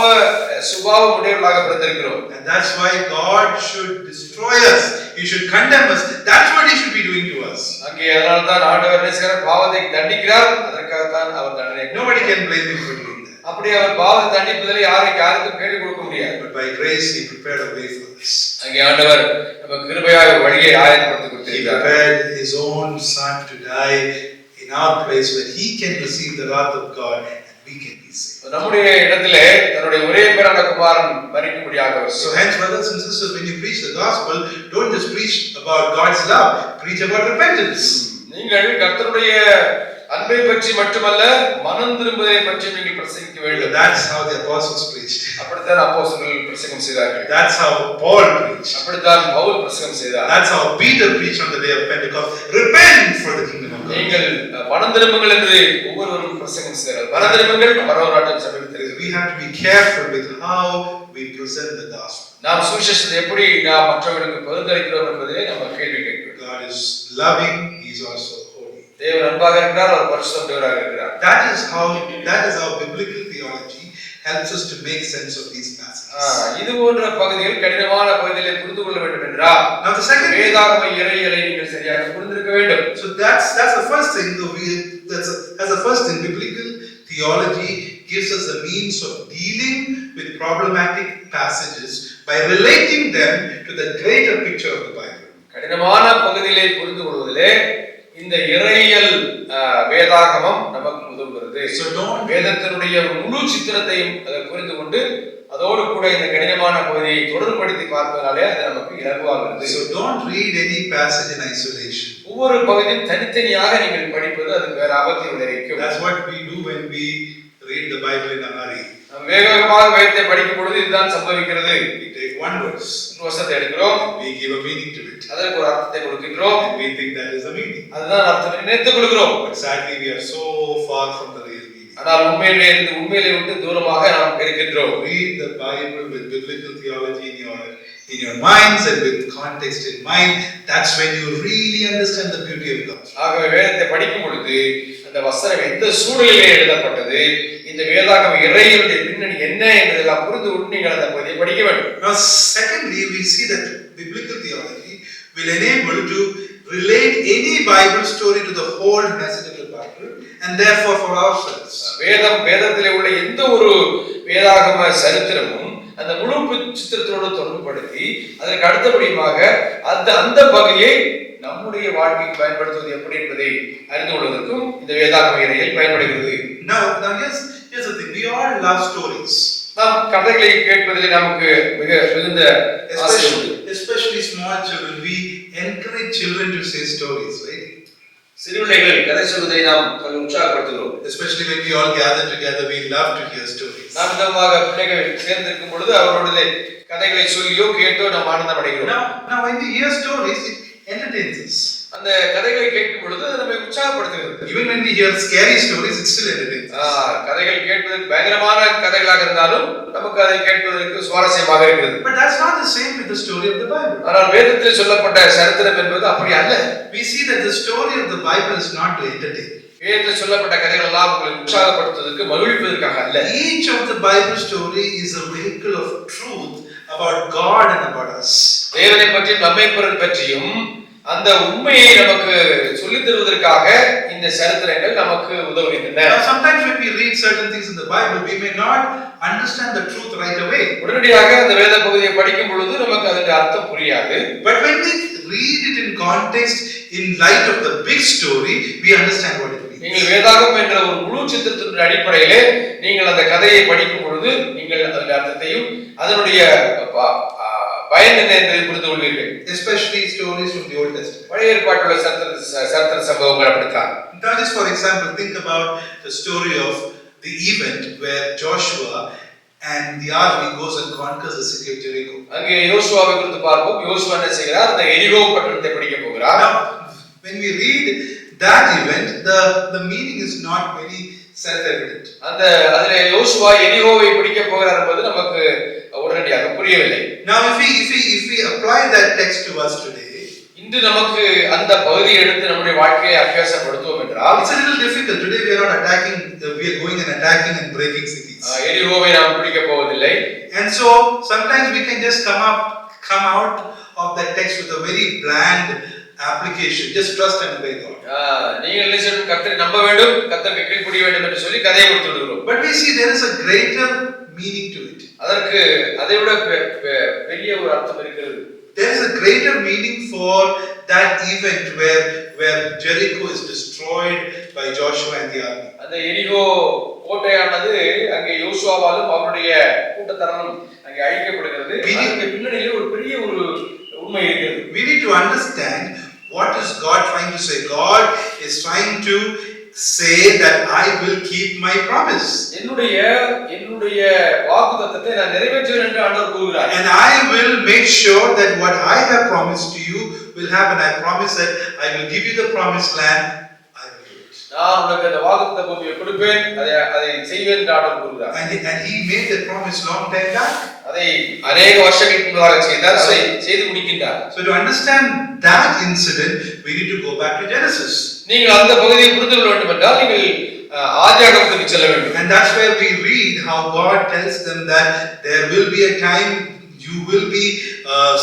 சுபாவம் உடையவர்களாக பிறந்திருக்கிறோம். And that's why God should destroy us. He should condemn us. That's what He should be doing to us. அங்கே அதனால தான் ஆண்டவர் என்ன செய்கிறார்? பாவத்தை தண்டிக்கிறார். அதற்காக தான் அவர் தண்டனை. Nobody can blame Him for doing that. அப்படி அவர் பாவத்தை தண்டிப்பதில் யாருக்கும் கேள்வி கொடுக்க முடியாது. But by grace He prepared a way for us. அங்கே ஆண்டவர் நமக்கு கிருபையாக ஒரு வழியை ஆயத்தப்படுத்தி He கொடுத்திருக்கிறார். prepared His own Son to die in our place, where He can receive the wrath of God and we can be saved. நம்முடைய இடத்திலே தன்னுடைய ஒரே பேரான குமாரன் மரிக்கும்படியாக அவர் So hence, brothers and sisters, when you preach the gospel, don't just preach about God's love, preach about repentance. நீங்கள் கர்த்தருடைய அன்பை பற்றி மட்டுமல்ல, மனம் திரும்புவதை பற்றி நீங்கள் பிரசங்கிக்க வேண்டும். That's how the apostles preached. அப்படித்தான் அப்போஸ்தலர்கள் பிரசங்கம் செய்தார்கள். That's how Paul preached. அப்படித்தான் பவுல் பிரசங்கம் செய்தார். That's how Peter preached on the day of Pentecost. Repent for the kingdom of God. நீங்கள் மனம் திரும்புங்கள் என்று ஒவ்வொருவரும் பிரசங்கம் செய்தார்கள். மனம் திரும்புங்கள், பரவராட்டம் சமீபத்தில். We have to be careful with how we present the gospel. நாம் சுவிசேஷத்தை எப்படி நாம் மற்றவர்களுக்கு பகிர்ந்தளிக்கிறோம் என்பதை நம்ம கேள்வி கேட்கிறோம். God is loving, He is also holy. தேவன் அன்பாக இருக்கிறார், அவர் பரிசுத்தமுள்ளவராக இருக்கிறார். That is how biblical theology helps us to make sense of these passages. இது போன்ற பகுதிகள் கடினமான பகுதிகளை புரிந்து கொள்ள வேண்டும் என்றால் Now the second thing, வேதாகம இறையியலை நீங்கள் சரியாக புரிந்திருக்க வேண்டும். so that's the first thing. That's the first thing. Biblical theology gives us a means of dealing with problematic passages by relating them to the greater picture of the Bible. கடினமான பகுதிகளை புரிந்து கொள்வதிலே இந்த இறையியல் வேதாகமம் நமக்கு உதவுகிறது. So don't வேதத்தினுடைய முழு சித்திரத்தையும் அதை புரிந்து கொண்டு அதோடு கூட இந்த கடினமான பகுதியை தொடர்படுத்தி பார்ப்பதனாலே அது நமக்கு இலகுவாகிறது. So don't read any passage in isolation. ஒவ்வொரு பகுதியும் தனித்தனியாக நீங்கள் படிப்பது அது வேற ஆபத்தை விளைவிக்கும். That's what we do when we read the Bible in a hurry. நாம் வேகமாக வேதத்தை படிக்கும் பொழுது இதுதான் சம்பவிக்கிறது. We take one verse, ஒரு வசனத்தை எடுக்கிறோம், we give a meaning to it, அதற்கு ஒரு அர்த்தத்தை கொடுக்கின்றோம், and we think that is the meaning. அதுதான் அர்த்தம் நினைத்துக் கொள்கிறோம். But sadly, we are so far from the real meaning. ஆனால் உண்மையிலே விட்டு தூரமாக நாம் இருக்கின்றோம். Read the Bible with biblical theology in your minds and with context in mind. That's when you really understand the beauty of God. ஆகவே வேதத்தை படிக்கும் பொழுது அந்த வசனம் எந்த சூழலிலே எழுதப்பட்டது, இந்த வேதாகம இறையியலுடைய பின்னணி என்ன என்பதெல்லாம் புரிந்து கொண்டு நீங்கள் அந்த பகுதியை படிக்க வேண்டும். Now, secondly, we see that biblical theology will enable to relate any Bible story to the whole message of the Bible, and therefore for ourselves. வேதத்திலே உள்ள எந்த ஒரு வேதாகம சரித்திரமும் அந்த முழு சித்திரத்தோடு தொடர்புபடுத்தி அதற்கு அடுத்தபடியாக அந்த பகுதியை நம்முடைய வாழ்க்கைக்கு பயன்படுத்துவது எப்படி என்பதை அறிந்து கொள்வதற்கும் இந்த வேதாகம இறையியல் பயன்படுகிறது. Now here's the thing. We all love stories. நாம் கதைகளை கேட்பதில் நமக்கு மிகுந்த ஆசை உண்டு. Especially small children. We encourage children to say stories, right? சிறுபிள்ளைகள் கதை சொல்வதை நாம் உற்சாகப்படுத்துகிறோம். Especially when we all gather together, we love to hear stories. நாம் விதமாக பிள்ளைகள் சேர்ந்திருக்கும் பொழுது அவரோட கதைகளை சொல்லியோ கேட்டோ நாம் ஆனந்தம் அடைகிறோம். Now when we hear stories, it entertains us. அந்த கதைகளை கேட்கும் பொழுது அது நம்மை உற்சாகப்படுத்துகிறது. Even when we hear scary stories, it's still entertaining. கதைகள் கேட்பதற்கு பயங்கரமான கதைகளாக இருந்தாலும் நமக்கு அதை கேட்பதற்கு சுவாரஸ்யமாக இருக்கிறது. But that's not the same with the story of the Bible. ஆனால் வேதத்தில் சொல்லப்பட்ட சரித்திரம் என்பது அப்படி அல்ல. We see that the story of the Bible is not to entertain. வேதத்தில் சொல்லப்பட்ட கதைகள் எல்லாம் உங்களை உற்சாகப்படுத்துவதற்கு மகிழ்விப்பதற்காக அல்ல. Each of the Bible story is a vehicle of truth about God and about us. தேவனை பற்றியும் நம்மை பற்றியும் அந்த உண்மையை நமக்கு சொல்லித் தருவதற்காக இந்த சரித்திரங்கள் நமக்கு உதவுகின்றன. Now sometimes when we read certain things in the Bible, we may not understand the truth right away. உடனடியாக அந்த வேத பகுதியை படிக்கும் பொழுது நமக்கு அதன் அர்த்தம் புரியாது. But when we read it in context, in light of the big story, we understand what it means. நீங்கள் வேதாகமம் என்ற ஒரு முழு சித்திரத்தின் அடிப்படையிலே நீங்கள் அந்த கதையை படிக்கும் பொழுது நீங்கள் அதன் அர்த்தத்தையும் அதனுடைய பயன் என்ன என்பதை புரிந்து கொள்வீர்கள். Especially stories from the Old Testament. பழைய ஏற்பாட்டிலுள்ள சரித்திர சம்பவங்கள் அப்படித்தான். Now just for example, think about the story of the event where Joshua and the army goes and conquers the city of Jericho. அங்கே யோசுவாவை குறித்து பார்ப்போம். யோசுவா என்ன செய்கிறார்? அந்த எரிகோ பட்டணத்தை பிடிக்க போகிறார். Now when we read that event, the meaning is not very self-evident. அதிலே யோசுவா எரிகோவை பிடிக்க போகிறார் என்பது நமக்கு உடனடியாக புரியவில்லை. Now if we apply that text to us today, இன்று நமக்கு அந்த பகுதியை எடுத்து நம்முடைய வாழ்க்கையை அபியாசப்படுத்துவோம் என்றால் it's a little difficult. Today we are not attacking, we are going and attacking and breaking cities. எரிகோவை நாம் பிடிக்க போவதில்லை. And so sometimes we can just come out of that text with a very bland application. Just trust and obey God. நீங்கள் என்ன செய்யணும்? கர்த்தரை நம்ப வேண்டும், கர்த்தருக்கு கீழ்ப்படிய வேண்டும் என்று சொல்லி கதையை கொடுத்து விடுகிறோம். But we see there is a greater meaning to it. அதற்கு அதைவிட பெரிய ஒரு அர்த்தம் இருக்கிறது. There is a greater meaning for that event where Jericho is destroyed by Joshua and the army. அந்த எரிகோ கோட்டையானது அங்கே யோசுவாவாலும் அவருடைய கூட்டத்தாரும் அங்கே அழிக்கப்படுகிறது. அதுக்கு பின்னணியிலே ஒரு பெரிய ஒரு உண்மை இருக்கிறது. We need to understand what is God trying to say. God is trying to say that I will keep my promise. என்னுடைய வாக்குத்தத்தத்தை நான் நிறைவேற்றுவேன் என்று ஆண்டவர் கூறுகிறார். And I will make sure that what I have promised to you will happen. I promise that I will give you the promised land. I will do it. நான் உனக்கு அந்த வாக்குத்தத்த பூமியை கொடுப்பேன், அதை செய்வேன் என்று ஆண்டவர் கூறுகிறார். And he made that promise long time back. அதை अनेक வருஷங்களுக்கு முன்னதாக செய்தார், அதை செய்து முடிக்கின்றார். So to understand that incident, we need to go back to Genesis. நீங்கள் அந்த பகுதியை புரிந்து கொள்ள வேண்டும் என்றால் நீங்கள் ஆதியாகமத்துக்கு செல்ல வேண்டும். And that's where we read how God tells them that there will be a time you will be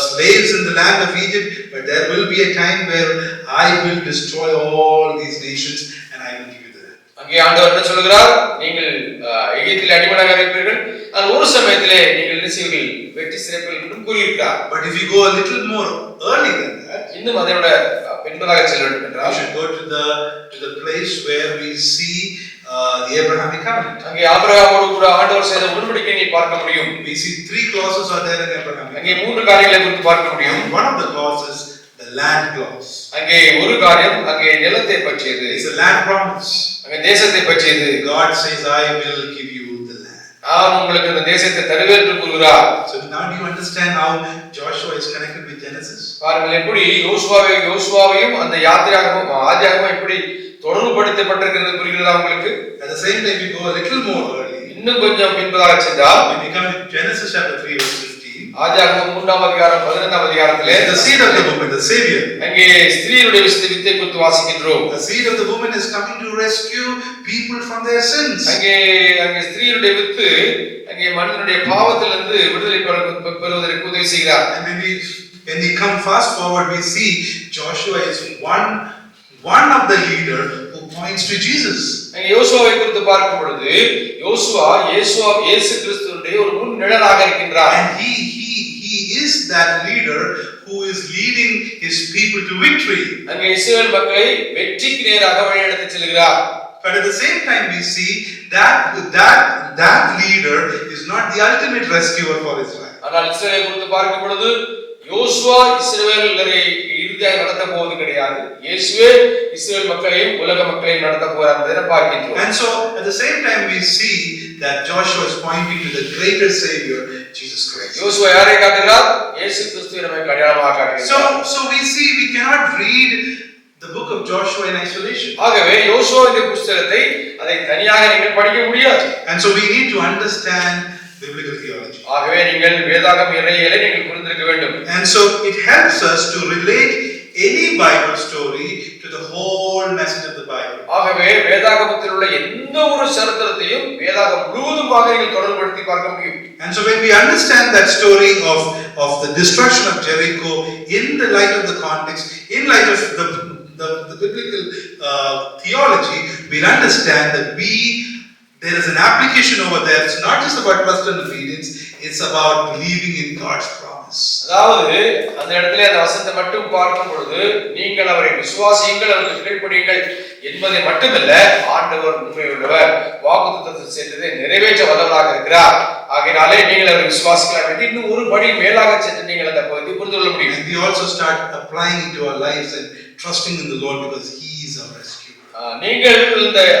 slaves in the land of Egypt, but there will be a time where I will destroy all these nations and I will give you the land. அங்கே ஆண்டவர் என்ன சொல்கிறார்? நீங்கள் எகிப்தில் அடிமையாக இருப்பீர்கள், ஆனால் ஒரு சமயத்திலே நீங்கள் நிச்சயங்கள் வெற்றி சிறப்பில் என்று கூறியிருக்கிறார். But if you go a little more early than that, இன்னும் அதைவிட பின்பதாக செல்ல வேண்டும் you என்றால் should go to the place where we see the Abrahamic covenant. அங்கே ஆபிரகாமோடு கூட ஆண்டவர் செய்த உடன்படிக்கையை பார்க்க முடியும். We see 3 clauses are there in Abrahamic. அங்கே 3 காரியங்களை குறித்து பார்க்க முடியும். One of the clauses, the land clause. அங்கே ஒரு காரியம் அங்கே நிலத்தை பற்றியது. It's a land promise. அங்கே தேசத்தை பற்றியது. God says, I will give you the land. நான் உங்களுக்கு இந்த தேசத்தை தருவேன் என்று கூறுகிறார். So now do you understand how Joshua is connected with Genesis? பாருங்கள் எப்படி யோசுவாவையும் அந்த ஆதியாகமம் எப்படி தொடர்புபடுத்தப்பட்டிருக்கிறது புரிகிறதா உங்களுக்கு? At the same time we go a little more early. இன்னும் கொஞ்சம் பின்பதாக சென்றால் When we come to Genesis chapter 3 verse 15. ஆதியாகமம் 3ஆம் அதிகாரம் 15ஆம் அதிகாரத்திலே The seed of the woman, the savior. அங்கே ஸ்திரீயுடைய வித்தை குறித்து வாசிக்கின்றோம். The seed of the woman is coming to rescue people from their sins. அங்கே ஸ்திரீயுடைய வித்து அங்கே மனிதனுடைய பாவத்திலிருந்து விடுதலை பெறுவதற்கு உதவி செய்கிறார். And when we come fast forward, we see Joshua is one of the leader who points to Jesus. அங்கே யோசுவாவை குறித்து பார்க்கும் பொழுது யோசுவா இயேசு கிறிஸ்துவினுடைய ஒரு முன் நிழலாக இருக்கின்றார். And he is that leader who is leading his people to victory. அங்கே இஸ்ரவேல் மக்களை வெற்றிக்கு நேராக வழிநடத்தி செல்கிறார். But at the same time we see that leader is not the ultimate rescuer for Israel. ஆனால் இஸ்ரவேலை குறித்து பார்க்கும் பொழுது யோசுவா இஸ்ரவேலரை இறுதியாக நடத்த போவது கிடையாது. இயேசுவே இஸ்ரவேல் மக்களையும் உலக மக்களையும் நடத்த போகிறார் என்பதை பார்க்கிறோம். And so at the same time we see that Joshua is pointing to the greater savior Jesus Christ. யோசுவா யாரை காட்டுகிறார்? இயேசு கிறிஸ்துவை நமக்கு அடையாளமாக காட்டுகிறார். So we see we cannot read the book of Joshua in isolation. ஆகவே யோசுவாவின் புத்தகத்தை அதை தனியாக நீங்கள் படிக்க முடியாது. And so we need to understand biblical theology. ஆகவே நீங்கள் வேதாகம இறையியலை நீங்கள் புரிந்திருக்க வேண்டும். And so it helps us to relate any Bible story to the whole message of the Bible. ஆகவே வேதாகமத்தில் உள்ள எந்த ஒரு சரித்திரத்தையும் வேதாகம் முழுவதுமாக நீங்கள் தொடர்புபடுத்தி பார்க்க முடியும். And so when we understand that story of the destruction of Jericho in the light of the context, in light of the biblical theology, we'll understand that there is an application over there. It's not just about trust and obedience, it's about believing in God's promise. அதாவது அந்த இடத்திலே அந்த வசனத்தை மட்டும் பார்க்கும் பொழுது நீங்கள் அவரை விசுவாசியுங்கள், அவருக்கு கீழ்ப்படியுங்கள் என்பதை மட்டுமல்ல, ஆண்டவர் உண்மையுள்ளவர், வாக்குத்தத்தத்தை செய்ததை நிறைவேற்ற வல்லவராக இருக்கிறார், ஆகையினாலே நீங்கள் அவரை விசுவாசிக்கலாம் என்று இன்னும் ஒரு படி மேலாக சென்று நீங்கள் அந்த பகுதியை புரிந்து கொள்ள முடியும். And we also start applying it to our lives and trusting in the Lord because He is our rescuer. நீங்கள்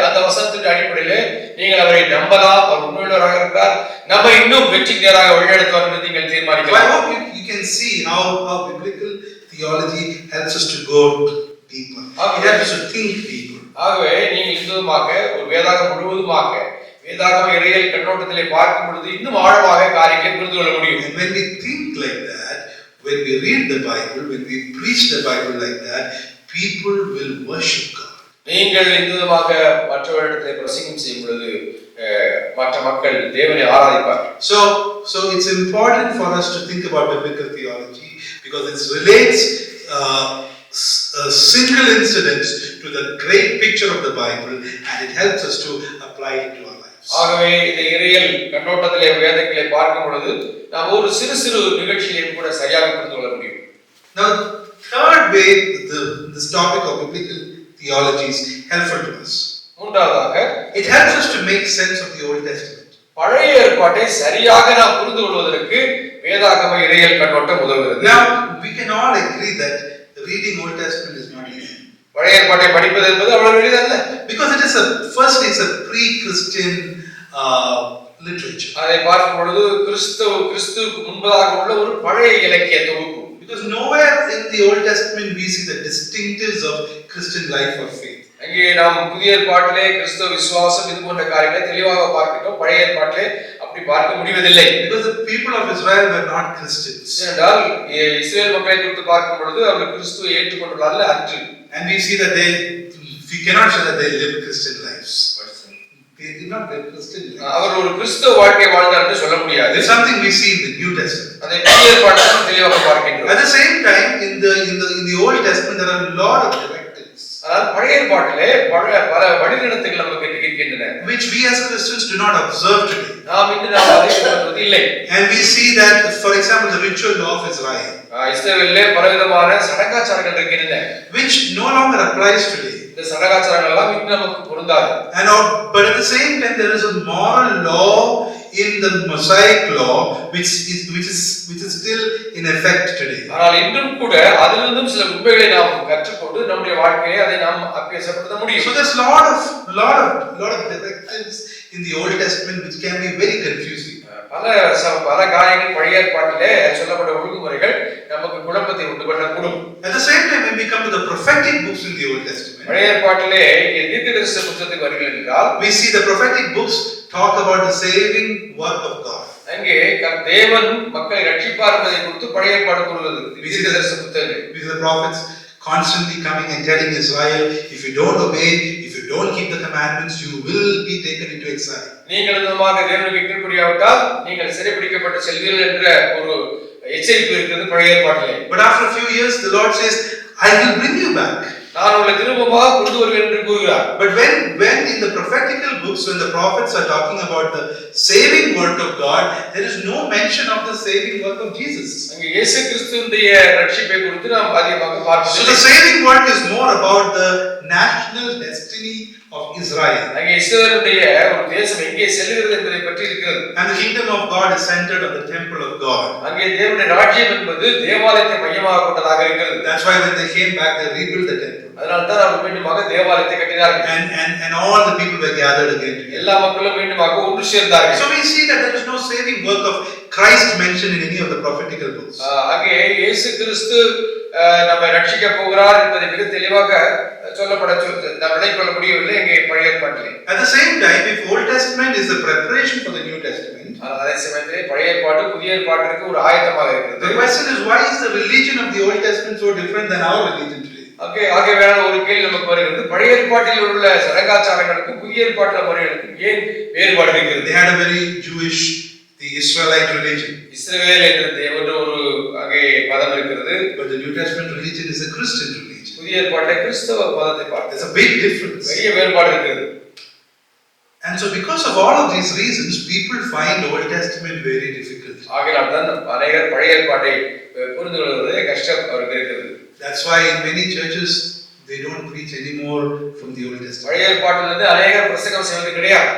அந்த வசனத்தின் அடிப்படையிலே நீங்கள் அவரை நம்பலாம், அவர் உண்மையுள்ளவராக இருக்கிறார், நம்ம இன்னும் வெற்றிக்கு நேராக வழிநடத்துவார் என்று நீங்கள் தீர்மானிக்கலாம். I hope you can see how biblical theology helps us to go deeper. It helps us to think deeper. ஆகவே நீங்கள் இந்துமாக ஒரு வேதாகம் முழுவதுமாக வேதாகம இறையியல் கண்ணோட்டத்திலே பார்க்கும் பொழுது இன்னும் ஆழமாக காரியங்களை புரிந்து கொள்ள முடியும். And when we think like that, when we read the Bible, when we preach the Bible like that, people will worship God. நீங்கள் இந்துமாக மற்றவரிடத்தை பிரசங்கம் செய்யும் பொழுது மற்ற மக்கள் தேவனை ஆராதிப்பார். So it's important for us to think about biblical theology because it relates single incidents to the great picture of the Bible and it helps us to apply it to our lives. ஆகவே இந்த இறையியல் கண்ணோட்டத்திலே வேதங்களை பார்க்கும் பொழுது நாம் ஒரு சிறு சிறு நிகழ்ச்சியையும் கூட சரியாக புரிந்து கொள்ள முடியும். Now, third way this topic of biblical theology is helpful to us. மூன்றாவதாக it helps us to make sense of the Old Testament. பழைய ஏற்பாட்டை சரியாக நாம் புரிந்து கொள்வதற்கு வேதாகம இறையியல் கண்ணோட்டம் உதவுகிறது. Now we can all agree that reading Old Testament is not easy. பழைய ஏற்பாட்டை படிப்பது என்பது அவ்வளவு எளிதல்ல. Because it is it's a pre-Christian literature. அதை பார்க்கும் பொழுது கிறிஸ்துவுக்கு முன்பதாக உள்ள ஒரு பழைய இலக்கிய தொகுப்பு. Because nowhere in the Old Testament we see the distinctives of Christian life or faith. அங்கே நாம் புதிய ஏற்பாட்டிலே கிறிஸ்தவ விசுவாசம் இது போன்ற காரியங்களை தெளிவாக பார்க்கிறோம். பழைய ஏற்பாட்டிலே அப்படி பார்க்க முடிவதில்லை. Because the people of Israel were not Christians. ஏனென்றால் இஸ்ரவேல் மக்களை குறித்து பார்க்கும் பொழுது அவர்கள் கிறிஸ்துவை ஏற்றுக்கொண்டுள்ளார்கள் அன்று. And we see that we cannot say that they lived Christian lives. They did not live Christian lives. அவர் ஒரு கிறிஸ்தவ வாழ்க்கை வாழ்ந்தார் என்று சொல்ல முடியாது. It's something we see in the New Testament. அதை புதிய ஏற்பாட்டில் தெளிவாக பார்க்கின்றோம். At the same time in the Old Testament there are a lot of directives. ஆனால் பழைய ஏற்பாட்டிலே பல வழிநடத்துகள் நமக்கு இருக்கின்றன. Which we as Christians do not observe today. நாம் இன்று அதை பின்பற்றுவது இல்லை. And we see that for example the ritual law of Israel. இஸ்ரவேலிலே பலவிதமான சடங்காச்சாரங்கள் இருக்கின்றன. Which no longer applies today. இந்த சடங்காச்சாரங்கள் எல்லாம் இன்று நமக்கு பொருந்தாது. But at the same time there is a moral law in the Mosaic law which is still in effect today. ஆனால் இன்றும் கூட அதிலிருந்தும் சில உண்மைகளை நாம் கற்றுக்கொண்டு நம்முடைய வாழ்க்கையை அதை நாம் அபியாசப்படுத்த முடியும். So there's lot of directives in the Old Testament which can be very confusing. பல காரியங்கள் பழைய ஏற்பாட்டிலே சொல்லப்பட்ட ஒழுங்குமுறைகள் நமக்கு குழப்பத்தை உண்டு பண்ணக்கூடும். At the same time when we come to the prophetic books in the Old Testament, பழைய ஏற்பாட்டிலே தீர்க்கதரிசன புத்தகத்துக்கு வருகிறோம் என்றால் we see the prophetic books talk about the saving work of God. அங்கே தேவன் மக்களை ரட்சிப்பார் என்பதை குறித்து பழைய ஏற்பாடு கூறுகிறது. தீர்க்கதரிசன புத்தகங்கள். With the prophets constantly coming and telling Israel, if you don't obey, if you don't keep the commandments, you will be taken into exile. நீங்கள் நிச்சயமாக தேவனுக்கு கீழ்ப்படியாவிட்டால் நீங்கள் சிறைபிடிக்கப்பட்டு செல்வீர்கள் என்ற ஒரு எச்சரிப்பு இருக்கிறது பழைய ஏற்பாட்டிலே. But after a few years the Lord says, I will bring you back. நான் உங்களை திரும்பமாக கொண்டு வருவேன் என்று கூறுகிறார். But when in the prophetical books when the prophets are talking about the saving work of God, there is no mention of the saving work of Jesus. அங்கே இயேசு கிறிஸ்துவினுடைய ரட்சிப்பை குறித்து நாம் அதிகமாக பார்க்கிறோம். So the saving work is more about the national destiny of Israel. அங்கே இஸ்ரவேலுடைய ஒரு தேசம் எங்கே செல்கிறது என்பதை பற்றி இருக்கிறது. And the kingdom of God is centered on the temple of God. அங்கே தேவனுடைய ராஜ்யம் என்பது தேவாலயத்தை மையமாக கொண்டதாக இருக்கிறது. That's why when they came back they rebuilt the temple. அதனால தான் அவர்கள் மீண்டுமாக தேவாலயத்தை கட்டினார்கள். And all the people were gathered again together. எல்லா மக்களும் மீண்டுமாக ஒன்று சேர்ந்தார்கள். So we see that there is no saving work of Christ mentioned in any of the prophetical books. அங்கே இயேசு கிறிஸ்து நம்மை ரட்சிக்க போகிறார் என்பதை மிக தெளிவாக நாம் விளங்கிக் கொள்ள முடியவில்லை இங்கே பழைய ஏற்பாட்டிலே. At the same time, if Old Testament is the preparation for the New Testament, அதே சமயத்திலே பழைய ஏற்பாடு புதிய ஏற்பாட்டிற்கு ஒரு ஆயத்தமாக இருக்கிறது. the question is, why is the religion of the Old Testament so different than our religion today? ஆகவே ஒரு கேள்வி நமக்கு வருகிறது, பழைய ஏற்பாட்டில் உள்ள சடங்காச்சாரங்களுக்கும் புதிய ஏற்பாட்டில் முறைகளுக்கும் ஏன் வேறுபாடு இருக்கிறது? They had a very Jewish, the Israelite religion. இஸ்ரவேல் என்ற ஒரு அங்கே மதம் இருக்கிறது. But the New Testament religion is a Christian religion. புதிய ஏற்பாட்டில் கிறிஸ்தவ மதத்தை பார்த்து There's a big difference. பெரிய வேறுபாடு இருக்கிறது. And so because of all of these reasons, people find Old Testament very difficult. ஆகையால் தான் அநேகர் பழைய ஏற்பாட்டை புரிந்து கொள்வதே கஷ்டம் அவருக்கு இருக்கிறது. That's why in many churches they don't preach anymore from the Old Testament. பழைய ஏற்பாட்டிலிருந்து அநேகர் பிரசங்கம் செய்வது கிடையாது.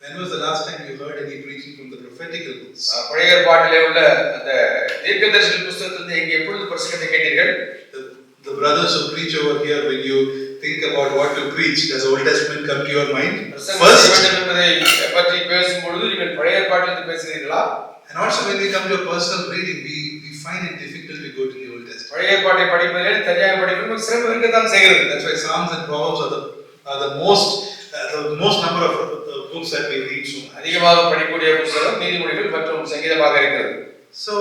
When was the last time you heard any preaching from the prophetical books? பழைய ஏற்பாட்டிலே உள்ள அந்த தீர்க்கதரிசன புத்தகத்திலிருந்து எங்கே எப்பொழுது பிரசங்கத்தை கேட்டீர்கள்? The brothers who preach over here, when you think about what to preach, does Old Testament come to your mind first? என்பதை பற்றி பேசும் பொழுது நீங்கள் பழைய ஏற்பாட்டிலிருந்து பேசுகிறீர்களா? And also when we come to a personal reading, we find it difficult to go to the Old Testament. பழைய ஏற்பாட்டை படிப்பதில் தனியாக படிப்பது சிரமம் இருக்கத்தான் செய்கிறது. That's why Psalms and Proverbs are the most number of books that we read. So அதிகமாக படிக்கக்கூடிய புத்தகம் நீதிமொழிகள் மற்றும் சங்கீதமாக இருக்கிறது. So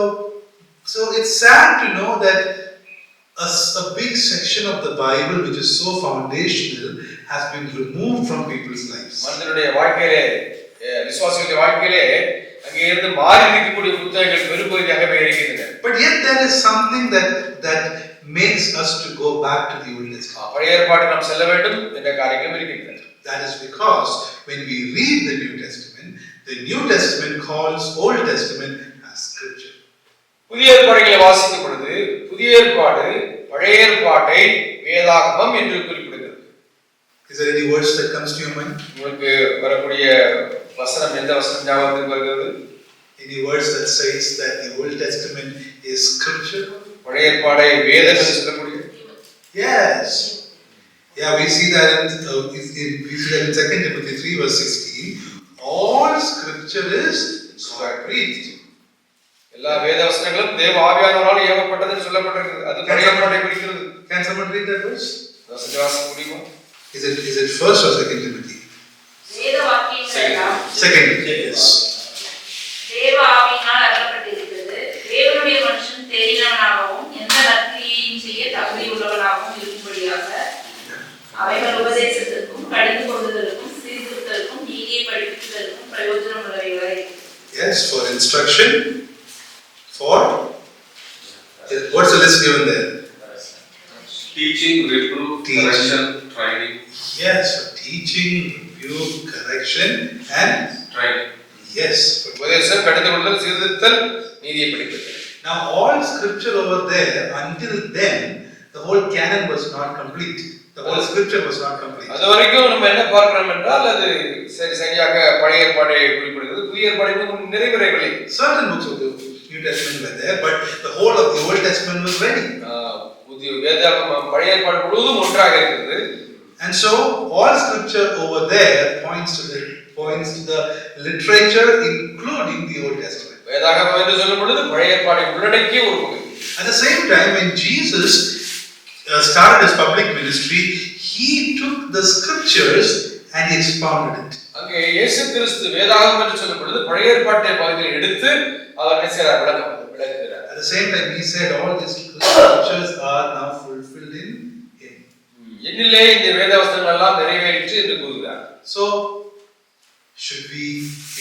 it's sad to know that a big section of the Bible, which is so foundational, has been removed from people's lives. மனிதனுடைய வாழ்க்கையிலே, விசுவாசிகளுடைய வாழ்க்கையிலே அங்கே இருந்து மாறி இருக்கக்கூடிய புத்தகங்கள் பெரும்பகுதியாகவே இருக்கின்றன. But yet there is something that makes us to go back to the Old Testament. பழைய ஏற்பாடு நாம் செல்ல வேண்டும் என்ற காரியங்களும் இருக்கின்றன. That is because when we read the New Testament calls Old Testament as scripture. புதிய ஏற்பாடுகளை வாசிக்கும் பொழுது புதிய ஏற்பாடு பழைய ஏற்பாட்டை வேதாகமம் என்று குறிப்பிடுகிறது. Is there any words that comes to your mind? உங்களுக்கு வரக்கூடிய வசனம் எந்த வசனம் ஞாபகத்துக்கு வருகிறது? Any words that says that the Old Testament is scripture? பழைய ஏற்பாடை வேதம் என்று சொல்லக்கூடிய? Yes. Yeah, we see that in 2 Timothy 3 verse 16. All scripture is God-breathed. எல்லா வேத வசனங்களும் தேவ ஆவியானவரால் ஏவப்பட்டதுன்னு சொல்லப்பட்டிருக்கிறது. அது பழைய ஏற்பாட்டை குறிக்கிறது. Can someone read that verse? வாசிக்க முடியுமா? Is it 1st or 2 Timothy? வேத வாக்கியங்கள் எல்லாம் 2 Timothy. Yes. தேவ ஆவியினால் அருளப்பட்டிருக்கிறது. தேவனுடைய மனுஷன் தெரிந்தவனாகவும் எந்த நற்கிரியையும் செய்ய தகுதி உள்ளவனாகவும் இருக்கும்படியாக அவைகள் உபதேசத்திற்கும் கடிந்து கொள்ளுதலுக்கும் சீர்திருத்தலுக்கும் நீதியை படிப்பித்தலுக்கும் பிரயோஜனம் உள்ளவைகளாய் இருக்கிறது. Yes, for instruction, what's the list given there? Teaching, reproof, correction, training. Yes, for teaching, rebuke, correction, and Training. yes. உபதேசம் கடிந்து கொள்ளுதல் சீர்திருத்தல் நீதியை படிப்பித்தல். Now all scripture over there, until then, the whole canon was not complete. The whole scripture was not complete. அது வரைக்கும் நம்ம என்ன பார்க்கிறோம் என்றால் அது சரியாக பழைய ஏற்பாட்டை குறிப்பிடுகிறது. புதிய ஏற்பாடு இன்னும் நிறைவேறவில்லை. Certain books of the New Testament were there, but the whole of the Old Testament was ready. புதிய வேதாகமம் பழைய ஏற்பாடு முழுவதும் ஒன்றாக இருக்கிறது. And so all scripture over there points to the literature including the Old Testament. வேதாகமம் என்று சொல்லும் பொழுது பழைய ஏற்பாடை உள்ளடக்கிய ஒரு பகுதி. At the same time, when Jesus started his public ministry, he took the scriptures and he expounded it. அங்கே இயேசு கிறிஸ்து வேதாகமம் என்று சொல்லும் பொழுது பழைய ஏற்பாட்டை பகுதியில் எடுத்து அவர் என்ன செய்கிறார்? விளக்குகிறார். At the same time, he said all these scriptures are now fulfilled in him. என்னிலே இந்த வேத வசனங்கள் எல்லாம் நிறைவேறிற்று என்று கூறுகிறார். So, should we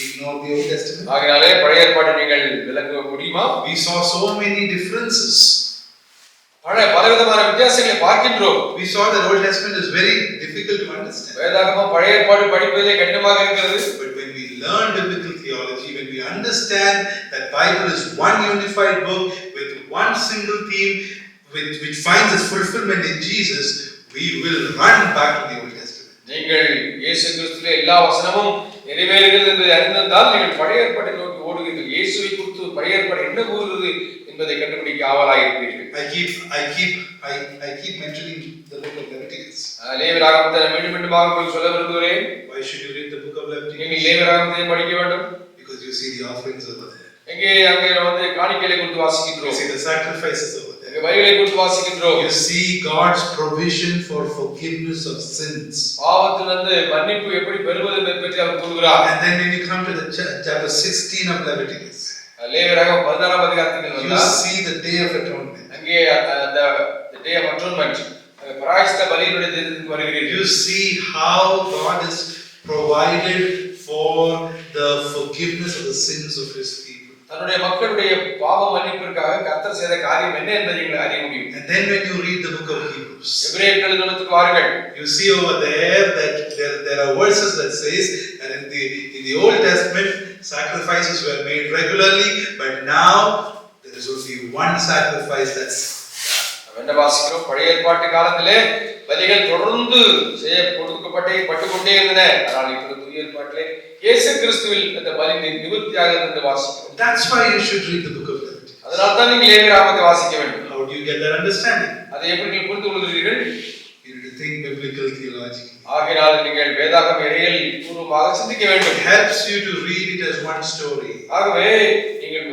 ignore the Old Testament? ஆகையாலே பழைய ஏற்பாட்டை நீங்கள் விளக்க முடியுமா? We saw so many differences. பலவிதமான வித்தியாசங்களை பார்க்கின்றோம். We saw that Old Testament is very difficult to understand. வேதாகமம் பழைய ஏற்பாடு படிப்பதிலே கடினமாக இருக்கிறது. But when we learn biblical theology, when we understand that Bible is one unified book with one single theme, which finds its fulfillment in Jesus, we will run back to the Old Testament. நீங்கள் இயேசு கிறிஸ்துவிலே எல்லா வசனமும் நிறைவேறுகிறது என்று அறிந்தால் நீங்கள் பழைய ஏற்பாட்டை நோக்கி ஓடுவீர்கள். இயேசுவை குறித்து பழைய ஏற்பாடு என்ன கூறுகிறது என்பதை கண்டுபிடிக்க ஆவலாக இருப்பீர்கள். I keep mentioning the book of Leviticus. லேவியராகமத்தை மீண்டும் மீண்டுமாக உங்களுக்கு சொல்ல விரும்புகிறேன். Why should you read the book of Leviticus? நீங்கள் லேவியராகமத்தை படிக்க வேண்டும். Because you see the offerings over there. அங்கே காணிக்கைகளை குறித்து வாசிக்கிறோம். You see the sacrifices over there. இங்க வரிகளை குறித்து வாசிக்கின்றோம். You see God's provision for forgiveness of sins. பாவத்திலிருந்து மன்னிப்பு எப்படி பெறுவது என்பதை பற்றி அவர் கூறுகிறார். And then when you come to the chapter 16 of Leviticus, லேவியராகமம் 16ஆம் அதிகாரத்துக்கு you வந்தால் see the Day of Atonement. அங்கே அந்த டே ஆஃப் அட்டோன்மென்ட் பிராயஷ்சித்த பலியினுடைய தினத்துக்கு வருகிறீர்கள். You see how God has provided for the forgiveness of the sins of His people. தன்னுடைய மக்களுடைய பாவ மன்னிப்பிற்காக கர்த்தர் செய்த காரியம் என்ன என்பதை நீங்கள் அறிய முடியும். And then when you read the book of Hebrews, எபிரேயர் நிருபத்துக்கு வாருங்கள். you see over there that there are verses that says that in the Old Testament sacrifices were made regularly, but now there is only one sacrifice that's என்ன வாசிக்கிறோம்? பழைய ஏற்பாட்டு காலத்திலே பலிகள் தொடர்ந்து பட்டுக்கொண்டே இருந்தன. ஆனால் இப்போது புதிய ஏற்பாட்டிலே இயேசு கிறிஸ்துவில் அந்த பலி நிவர்த்தியாக என்று வாசிக்கிறோம். That's why you should read the book of Leviticus. அதனால தான் நீங்கள் லேவியராகமத்தை வாசிக்க வேண்டும். How do you get that understanding? அதை எப்படி நீங்கள் புரிந்து கொள்கிறீர்கள்? You need to think biblical theologically. ஆகையால் நீங்கள் வேதாகம இறையியல் பூர்வமாக சிந்திக்க வேண்டும். It helps you to read it as one story. ஆகவே நீங்கள்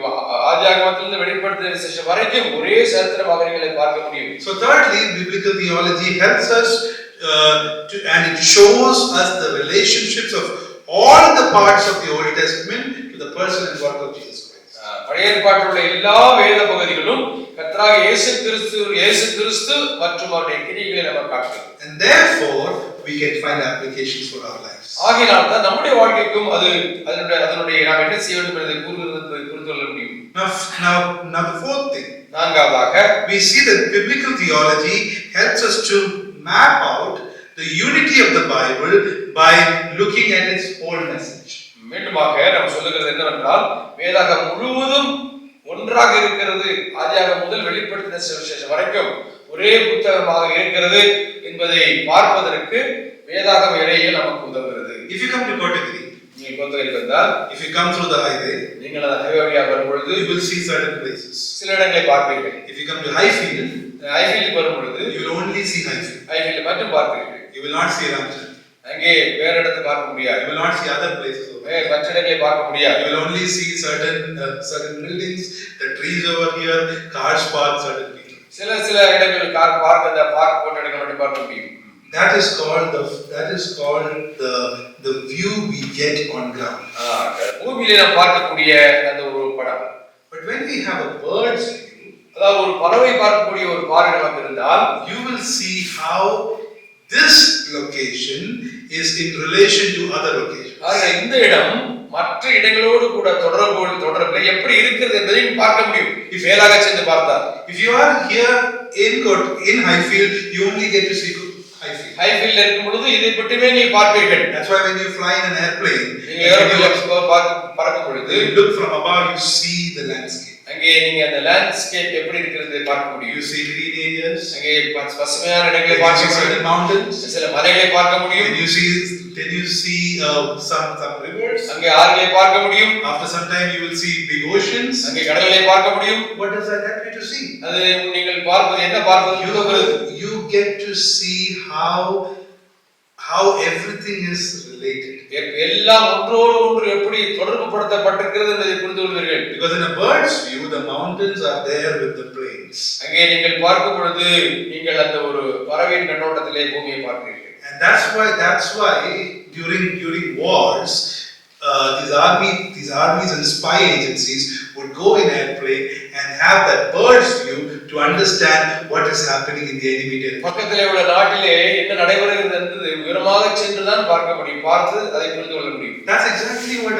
ஆதியாகமத்திலிருந்து வெளிப்படுத்தின விசேஷம் வரைக்கும் ஒரே சரித்திரமாக நீங்களை பார்க்க முடியும். So thirdly, biblical theology helps us and it shows us the relationships of all the parts of the Old Testament to the person and work of Jesus Christ. பழைய ஏற்பாட்டில் உள்ள எல்லா வேத பகுதிகளும் கர்த்தராகிய இயேசு கிறிஸ்து மற்றும் அவருடைய கிரியைகளை நமக்கு காட்டுகிறது. And therefore we can find applications for our lives. ஆகையால் தான் நம்முடைய வாழ்க்கைக்கும் அதனுடைய நாம் என்ன செய்ய வேண்டும் என்பதை புரிந்து கொள்ள முடியும். Now the fourth thing, நான்காவதாக we see that biblical theology helps us to map out the unity of the Bible by looking at its whole message. மீண்டுமாக நாம் சொல்லுகிறது என்னவென்றால் வேதாகம் முழுவதும் ஒன்றாக இருக்கிறது. ஆதியாகமம் முதல் வெளிப்படுத்தின விசேஷம் வரைக்கும் ஒரே புத்தகமாக இருக்கிறது என்பதை பார்ப்பதற்கு வேதாகம இறையியல் நமக்கு உதவுகிறது. If you come to Kotagiri, நீங்கள் கோத்தகிரிக்கு வந்தால், if you come through the highway, நீங்கள் அந்த ஹைவேயாக வரும்பொழுது you will see certain places. சில இடங்களை பார்ப்பீர்கள். If you come to Highfield, ஹைஃபீல்டுக்கு வரும்பொழுது you will only see Highfield. ஹைஃபீல்டு மட்டும் பார்ப்பீர்கள். You will not see Ramchandra. அங்கே வேற இடத்தை பார்க்க முடியாது. You will not see other places. மற்ற இடங்களை பார்க்க முடியாது. You will only see certain buildings, the trees over here, cars parked, certain people. சில இடங்கள் கார் பார்க் அந்த பார்க் போட்ட இடங்களை மட்டும் பார்க்க முடியும். That is called the view we get on ground. பூமியில நாம் பார்க்கக்கூடிய அந்த ஒரு படம். But when we have a bird's view, அதாவது ஒரு பறவை பார்க்கக்கூடிய ஒரு பார்வை நமக்கு இருந்தால், you will see how this location is in relation to other locations. இந்த இடம் மற்ற இடங்களோடு கூட தொடர்பில் எப்படி இருக்கிறது என்பதை பார்க்க முடியும். மேலாக சென்று பார்த்தால், if you are here in Highfield, you only get to see Highfield. ஹைஃபீல்ட்ல இருக்கும் பொழுது இதை மட்டுமே நீ பார்ப்பீர்கள். That's why when you fly in an airplane, பறக்கும் பொழுது you look from above, you see the landscape. அங்கே நீங்க அந்த லேண்ட்ஸ்கேப் எப்படி இருக்கிறது பார்க்க முடியும். You see green areas, அங்கே பசுமையான இடங்களை பார்க்க முடியும். mountains, சில மலைகளை பார்க்க முடியும். then you see some rivers. அங்கே ஆறுகளை பார்க்க முடியும். After some time you will see big oceans. அங்கே கடல்களை பார்க்க முடியும். What does that help you to see? அது நீங்கள் பார்ப்பது என்ன பார்ப்பது? You get to see how everything is related. எல்லாம் ஒன்றோடு ஒன்று எப்படி தொடர்பு படுத்தப்பட்டிருக்கிறது என்பதை புரிந்து கொள்வீர்கள். Because in a bird's view, the mountains are there with the plains. அங்கே நீங்கள் பார்க்கும் பொழுது நீங்கள் அந்த ஒரு பறவையின் கண்ணோட்டத்திலே பூமியை பார்க்கிறீர்கள். And that's why during wars, these armies and spy agencies would go in airplane and have that bird's view to understand what is happening in the enemy territory. பக்கத்திலே உள்ள நாட்டிலே என்ன நடைபெறுகிறது என்று விவரமாக சென்று தான் பார்க்க முடியும். பார்த்து அதை புரிந்து கொள்ள முடியும். That's exactly what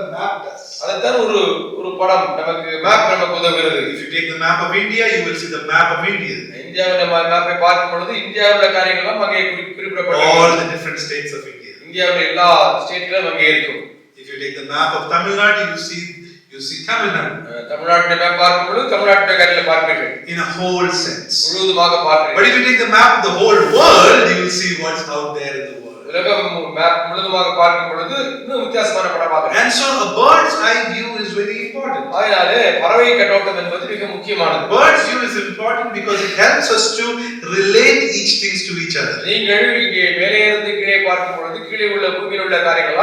a map does. அதைத்தான் ஒரு படம் நமக்கு உதவுகிறது. If you take the map of India, you will see the map of India. இந்தியாவின் மேப்பை பார்க்கும் பொழுது இந்தியாவுல காரியங்கள் எல்லாம் அங்கே குறிப்பிடப்பட்டிருக்கும். All the different states of India. இந்தியாவுடைய எல்லா ஸ்டேட்களும் அங்கே இருக்கும். If you take the map of Tamil Nadu, you see Tamil Nadu. தமிழ்நாட்டுடைய மேப் பார்க்கும் பொழுது தமிழ்நாட்டுடைய காரியங்களை பார்ப்பீர்கள். In a whole sense. முழுவதுமாக பார்ப்பீர்கள். But if you take the map of the whole world, you will see what's out there in the world. உலகம் map முழுவதுமாக பார்க்கும் பொழுது இன்னும் வித்தியாசமான படமாக இருக்கும். And so a bird's eye view is very important. அதனாலே பறவை கண்ணோட்டம் என்பது மிக முக்கியமானது. Bird's view is important because it helps us to relate each things to each other. நீங்கள் இங்கே மேலே இருந்து கீழே பார்க்கும் பொழுது கீழே உள்ள பூமியில் உள்ள காரியங்கள்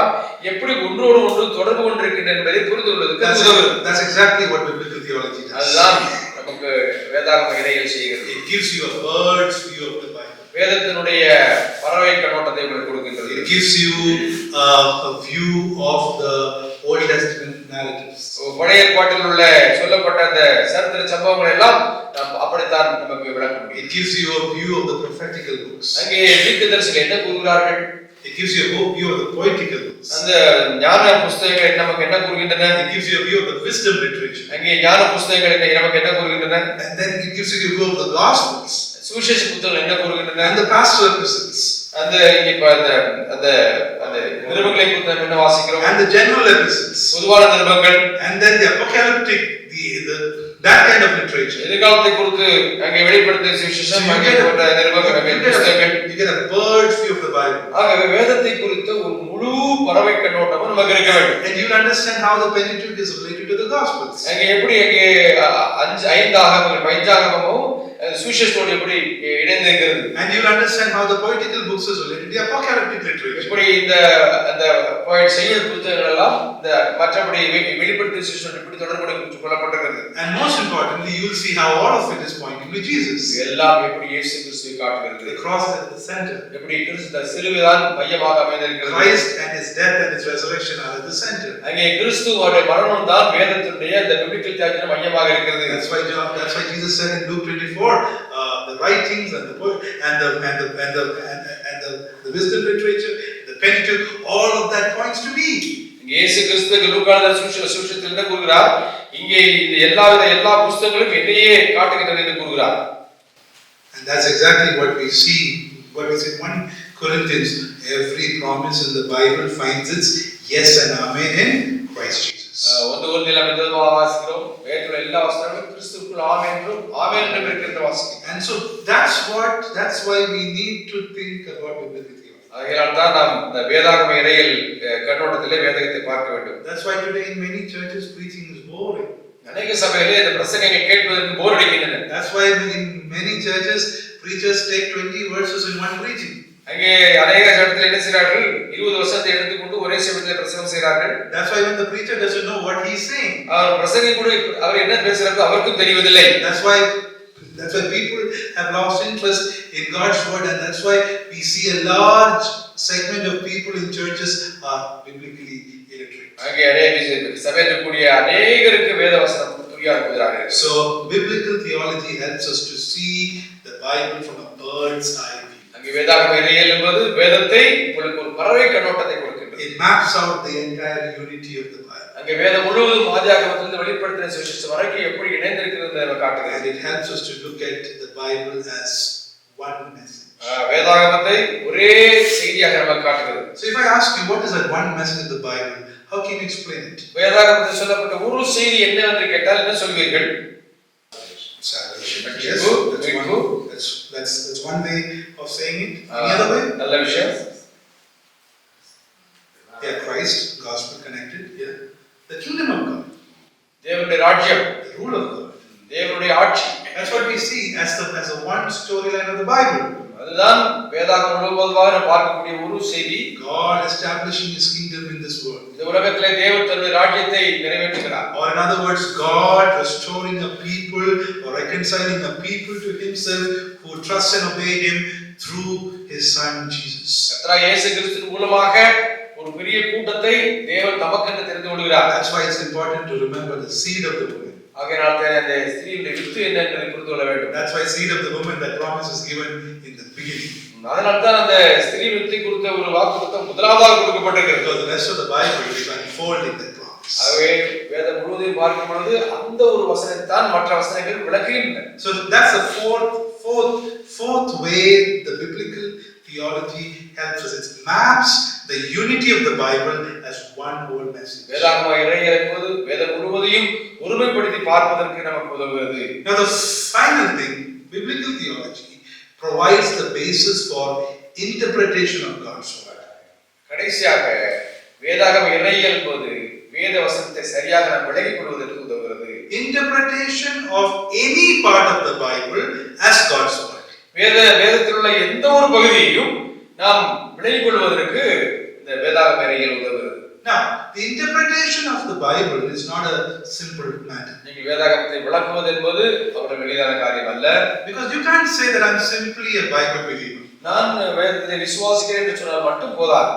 எப்படி ஒன்றோடு ஒன்று தொடர்பு கொண்டிருக்கின்றன என்பதை புரிந்து கொள்வதற்கு That's exactly what biblical theology does. அதுதான் நமக்கு வேதாகம இறையியல் செய்கிறது. It gives you a bird's view of the Bible. வேதத்தினுடைய பறவை கண்ணோட்டத்தை உங்களுக்கு கொடுக்கின்றது. It gives you a view of the Old Testament narratives. பழைய ஏற்பாட்டில் உள்ள சொல்லப்பட்ட அந்த சரித்திர சம்பவங்கள் எல்லாம் அப்படித்தான் நமக்கு விளக்க முடியும். It gives you a view of the prophetical books. அங்கே தீர்க்கதரிசிகள் என்ன கூறுகிறார்கள்? It gives you a view of the poetical books. அந்த ஞான புஸ்தகங்கள் நமக்கு என்ன கூறுகின்றன? It gives you a view of the wisdom literature. அங்கே ஞான புஸ்தகங்கள் நமக்கு என்ன கூறுகின்றன? And then it gives you a view of the Gospels சுவிசேஷ புத்தகங்கள் என்ன கூறுகின்றன? and the pastoral epistles அந்த இப்ப அந்த அந்த நிருபங்களை குறித்து என்ன வாசிக்கிறோம்? and the general epistles. பொதுவான நிருபங்கள் And then the apocalyptic, that kind of literature. எதிர்காலத்தை குறித்து அங்கே வெளிப்படுத்திய சுவிசேஷம் அங்கேப்பட்ட நிருபங்கள் புத்தகங்கள். You get a bird's view of the Bible. ஆகவே வேதத்தை குறித்து ஒரு முழு பறவை கண்ணோட்டமும் நமக்கு இருக்க வேண்டும். And you'll understand how the Pentateuch is related to the Gospels. அங்கே எப்படி அங்கே ஐந்தாகமங்கள் பஞ்சாகமமும் சுவிசேஷத்தோடு எப்படி இணைந்திருக்கிறது. And you'll understand how the poetical books is related to the apocalyptic literature. எப்படி இந்த அந்த செய்யுள் புத்தகங்கள் எல்லாம் இந்த மற்றபடி வெளிப்படுத்திய சுவிசேஷத்தோடு எப்படி தொடர்பு கொள்ளப்பட்டிருக்கிறது. And most importantly, you'll see how all of it is pointing to Jesus. எல்லாம் எப்படி இயேசு கிறிஸ்துவை காட்டுகிறது. The cross is at the center. எப்படி கிறிஸ்து சிலுவைதான் மையமாக அமைந்திருக்கிறது. Christ and his death and his resurrection are at the center. அங்கே கிறிஸ்துவோட மரணம் தான் வேதத்தினுடைய அந்த பிபிலிக்கல் தியாஜன மையமாக இருக்கிறது. That's why Jesus said in Luke 24, the writings and the wisdom literature, the Pentateuch, all of that points to me. இயேசு கிறிஸ்து லூக்கான சுவிசேஷத்தில் என்ன கூறுகிறார்? இங்கே இந்த எல்லா புத்தகங்களும் என்னையே காட்டுகிறது என்று கூறுகிறார். And that's exactly what we see in 1 Corinthians. Every promise in the Bible finds its yes and amen in Christ Jesus. ஒன்று கொரிந்தியர் நாம் இந்த வாசிக்கிறோம். வேதத்துல எல்லா வசனங்களும் கிறிஸ்துவுக்குள் ஆமென் என்றும் ஆமென் என்றும் இருக்கிறத வாசிக்கிறோம். And so that's why we need to think about biblical theology. ஆகையால் தான் நாம் இந்த வேதாகம இறையியல் கண்ணோட்டத்திலே வேதத்தை பார்க்க வேண்டும். That's why today in many churches preaching is boring. அநேக சபைகளிலே இந்த பிரசங்கங்களை கேட்பதற்கு போர் அடிக்கின்றன. That's why in many churches preachers take 20 verses in one preaching. அங்கே அநேக இடத்துல என்ன செய்றார்கள்? 20 வசனத்தை எடுத்துக்கொண்டு ஒரே சமயத்தில் பிரசங்கம் செய்றார்கள். That's why when the preacher doesn't know what he's saying, அவர் பிரசங்கி கூட அவர் என்ன பேசுறாரோ அவருக்கும் தெரியவில்லை. That's why people have lost interest in God's word, and that's why we see a large segment of people in churches are biblically illiterate. அங்கே அநேக சபையில் கூடிய அநேகருக்கு வேத வசனம் புரியாத இருக்கிறார்கள். So biblical theology helps us to see the Bible from a bird's eye view. அங்கே வேதாகம இறையியல் என்பது வேதத்தை உங்களுக்கு ஒரு பறவை கண்ணோட்டத்தை கொடுக்கிறது. It maps out the entire unity of the Bible. அங்கே வேதம் முழுவதும் ஆதியாகமத்திலிருந்து வெளிப்படுத்தின சுவிசேஷம் வரைக்கும் எப்படி இணைந்திருக்கிறது என்று காட்டுகிறது. And it helps us to look at the Bible as one message. வேதாகமத்தை ஒரே செய்தியாக நமக்கு காட்டுகிறது. So if I ask you what is that one message of the Bible, how can you explain it? வேதாகமத்தில் சொல்லப்பட்ட ஒரு செய்தி என்ன என்று கேட்டால் என்ன சொல்வீர்கள்? Salvation. Yes, That's one way of saying it. Any other way? நல்ல விஷயம். Yeah, Christ, gospel connected. Yeah, the kingdom of God, தேவனுடைய ராஜ்யம், the rule of God. தேவனுடைய ஆட்சி. That's what we see as the one storyline of the Bible. அதுதான் வேதாகமம் முழுவதுமாக பார்க்கக்கூடிய ஒரு செய்தி. God establishing His kingdom in this world. இந்த உலகத்திலே தேவன் தன்னுடைய ராஜ்யத்தை நிறைவேற்றுகிறார். Or in other words, God restoring a people or reconciling a people to Himself who trust and obey Him through His Son Jesus. கர்த்தராகிய இயேசு கிறிஸ்துவின் மூலமாக ஒரு பெரிய கூட்டத்தை தேவன் தமக்கென்று தெரிந்து கொள்கிறார். That's why it's important to remember the seed of the woman. ஆகையால் அந்த ஸ்திரீயுடைய வித்து என்ன என்பதை புரிந்து கொள்ள வேண்டும். That's why seed of the woman, that promise is given in the beginning. அதனால தான் அந்த ஸ்திரீ வித்தை குறித்த ஒரு வாக்குத்தத்தம் முதலாவதாக கொடுக்கப்பட்டிருக்கிறது. Because the rest of the Bible is unfolding that promise. ஆகவே வேதம் முழுவதையும் பார்க்கும் பொழுது அந்த ஒரு வசனத்தை தான் மற்ற வசனங்கள் விளக்குகின்றன. So that's the fourth way the biblical theology helps us. It maps the unity of the Bible as one whole message. வேதாகம இறையியல் என்பது வேதம் முழுவதையும் ஒருமைப்படுத்தி பார்ப்பதற்கு நமக்கு உதவுகிறது. Now the final thing, biblical theology provides the basis for interpretation of God's word. கடைசியாக வேதாகம இறையியல் என்பது வேத வசனத்தை சரியாக நாம் விளங்கிக் கொள்வதற்கு உதவுகிறது. Interpretation of any part of the Bible as God's word. வேதத்தில் உள்ள எந்த ஒரு பகுதியையும் நாம் விளங்கிக் கொள்வதற்கு இந்த வேதாகம இறையியல் உதவுகிறது. Now, the interpretation of the Bible is not a simple matter. நீங்கள் வேதாகமத்தை விளக்குவது என்பது அவ்வளவு எளிதான காரியம் அல்ல. Because you can't say that I'm simply a Bible believer. நான் வேதத்தை விசுவாசிக்கிறேன் என்று சொன்னால் மட்டும் போதாது.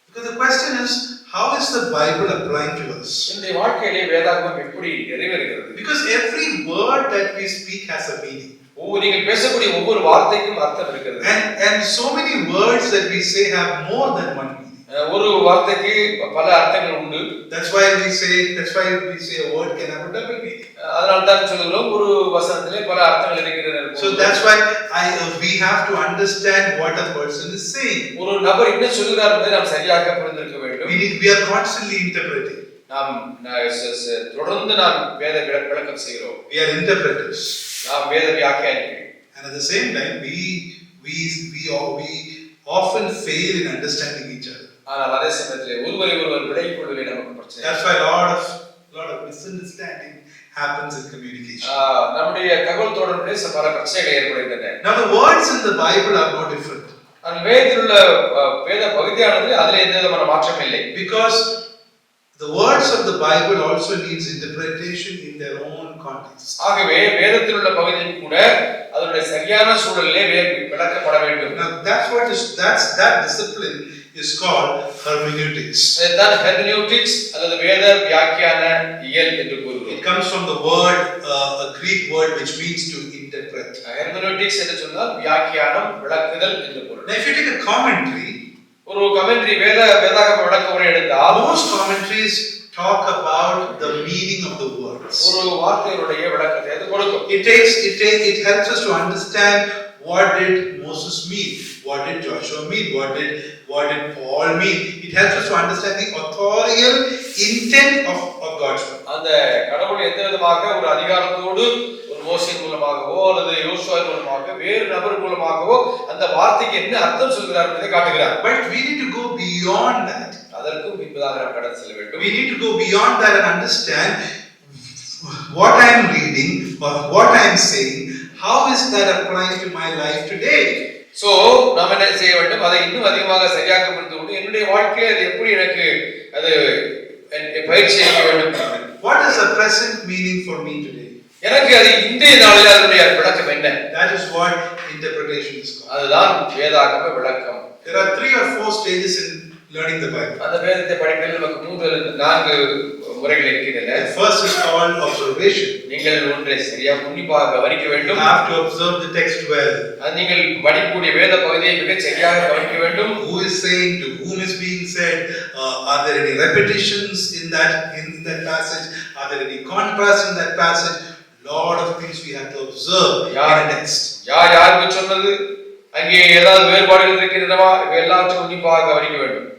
Because the question is, how is the Bible applying to us? இந்த வாழ்க்கையிலே வேதாகமம் எப்படி நிறைவேறுகிறது? Because every word that we speak has a meaning. நீங்கள் பேசக்கூடிய ஒவ்வொரு வார்த்தைக்கும் அர்த்தம் இருக்கிறது. And so many words that we say have more than one meaning. ஒரு வார்த்தைக்கு பல அர்த்தங்கள் உண்டு. That's why we say a word can have a double meaning. அதனால தான் சொல்லுகிறோம் ஒரு வசனத்திலே பல அர்த்தங்கள் இருக்கிறது. So that's why we have to understand what a person is saying. ஒரு நபர் என்ன சொல்கிறார் என்பதை நாம் சரியாக புரிந்திருக்க வேண்டும். We are constantly interpreting. நாம் தொடர்ந்து நாம் வேத விளக்கம் செய்கிறோம். We are interpreters. நாம் வேத வியாக்கியானிகள். And at the same time we often fail in understanding each other. ஆனால் அதே சமயத்திலே ஒருவரை ஒருவர் விளங்கிக் கொள்வதிலே நமக்கு பிரச்சனை. That's why a lot of misunderstanding happens in communication. நம்முடைய தகவல் தொடர்பிலே பல பிரச்சனைகள் ஏற்படுகின்றன. Now the words in the Bible are no different. அந்த வேதத்தில் உள்ள வேத பகுதியானது அதிலே எந்த விதமான மாற்றம் இல்லை. Because the words of the Bible also needs interpretation in their own context. ஆகவே வேதத்தில் உள்ள பகுதியும் கூட அதனுடைய சரியான சூழலிலே விளக்கப்பட வேண்டும். Now that discipline is called hermeneutics. அதுதான் hermeneutics அல்லது வேத வியாக்கியான இயல் என்று கூறுகிறோம். It comes from the word a Greek word which means to interpret. hermeneutics என்று சொன்னால் வியாக்கியானம் விளக்குதல் என்று பொருள். Now if you take a commentary, ஒரு கமெண்ட்ரி வேதாகம விளக்க உரை எடுத்தால் most commentaries talk about the meaning of the words. ஒரு வார்த்தையுடைய விளக்கத்தை அது கொடுக்கும். It helps us to understand what did Moses mean, what did Joshua mean, what did Paul mean. It helps us to understand the authorial intent of God's word. அந்த கடவுள் எந்த விதமாக ஒரு அதிகாரத்தோடு ஒரு மோசே மூலமாகவோ அல்லது யோசுவா மூலமாகவோ வேறு நபர் மூலமாகவோ அந்த வார்த்தைக்கு என்ன அர்த்தம் சொல்கிறார் என்பதை காட்டுகிறார். But we need to go beyond that. அதற்கும் பின்பதாக நாம் கடந்து செல்ல வேண்டும். We need to go beyond that and understand what I am reading or what I am saying. How is that applying to my life today? So நாம் என்ன செய்ய வேண்டும்? அதை இன்னும் அதிகமாக சரியாக புரிந்து கொண்டு என்னுடைய வாழ்க்கையில அது எப்படி எனக்கு அது பயிற்சி செய்ய வேண்டும். What is the present meaning for me today? எனக்கு அது இன்றைய நாளில் அதனுடைய விளக்கம் என்ன? That is what interpretation is called. அதுதான் வேதாகம விளக்கம். There are 3 or 4 stages in learning the Bible. அந்த வேதத்தை படிப்பதில் நமக்கு 3-4 முறைகள் இருக்கின்றன. The first is called observation. நீங்கள் ஒன்றை சரியாக உன்னிப்பாக கவனிக்க வேண்டும். You have to observe the text well. நீங்கள் படிக்கக்கூடிய வேத பகுதியை மிக சரியாக கவனிக்க வேண்டும். Who is saying, to whom is being said, are there any repetitions in that passage, are there any contrasts in that passage? Lot of things we have to observe in the text. யாருக்கு சொன்னது, அங்கே ஏதாவது வேறுபாடுகள் இருக்கிறதா, எல்லாவற்றையும் உன்னிப்பாக கவனிக்க வேண்டும்.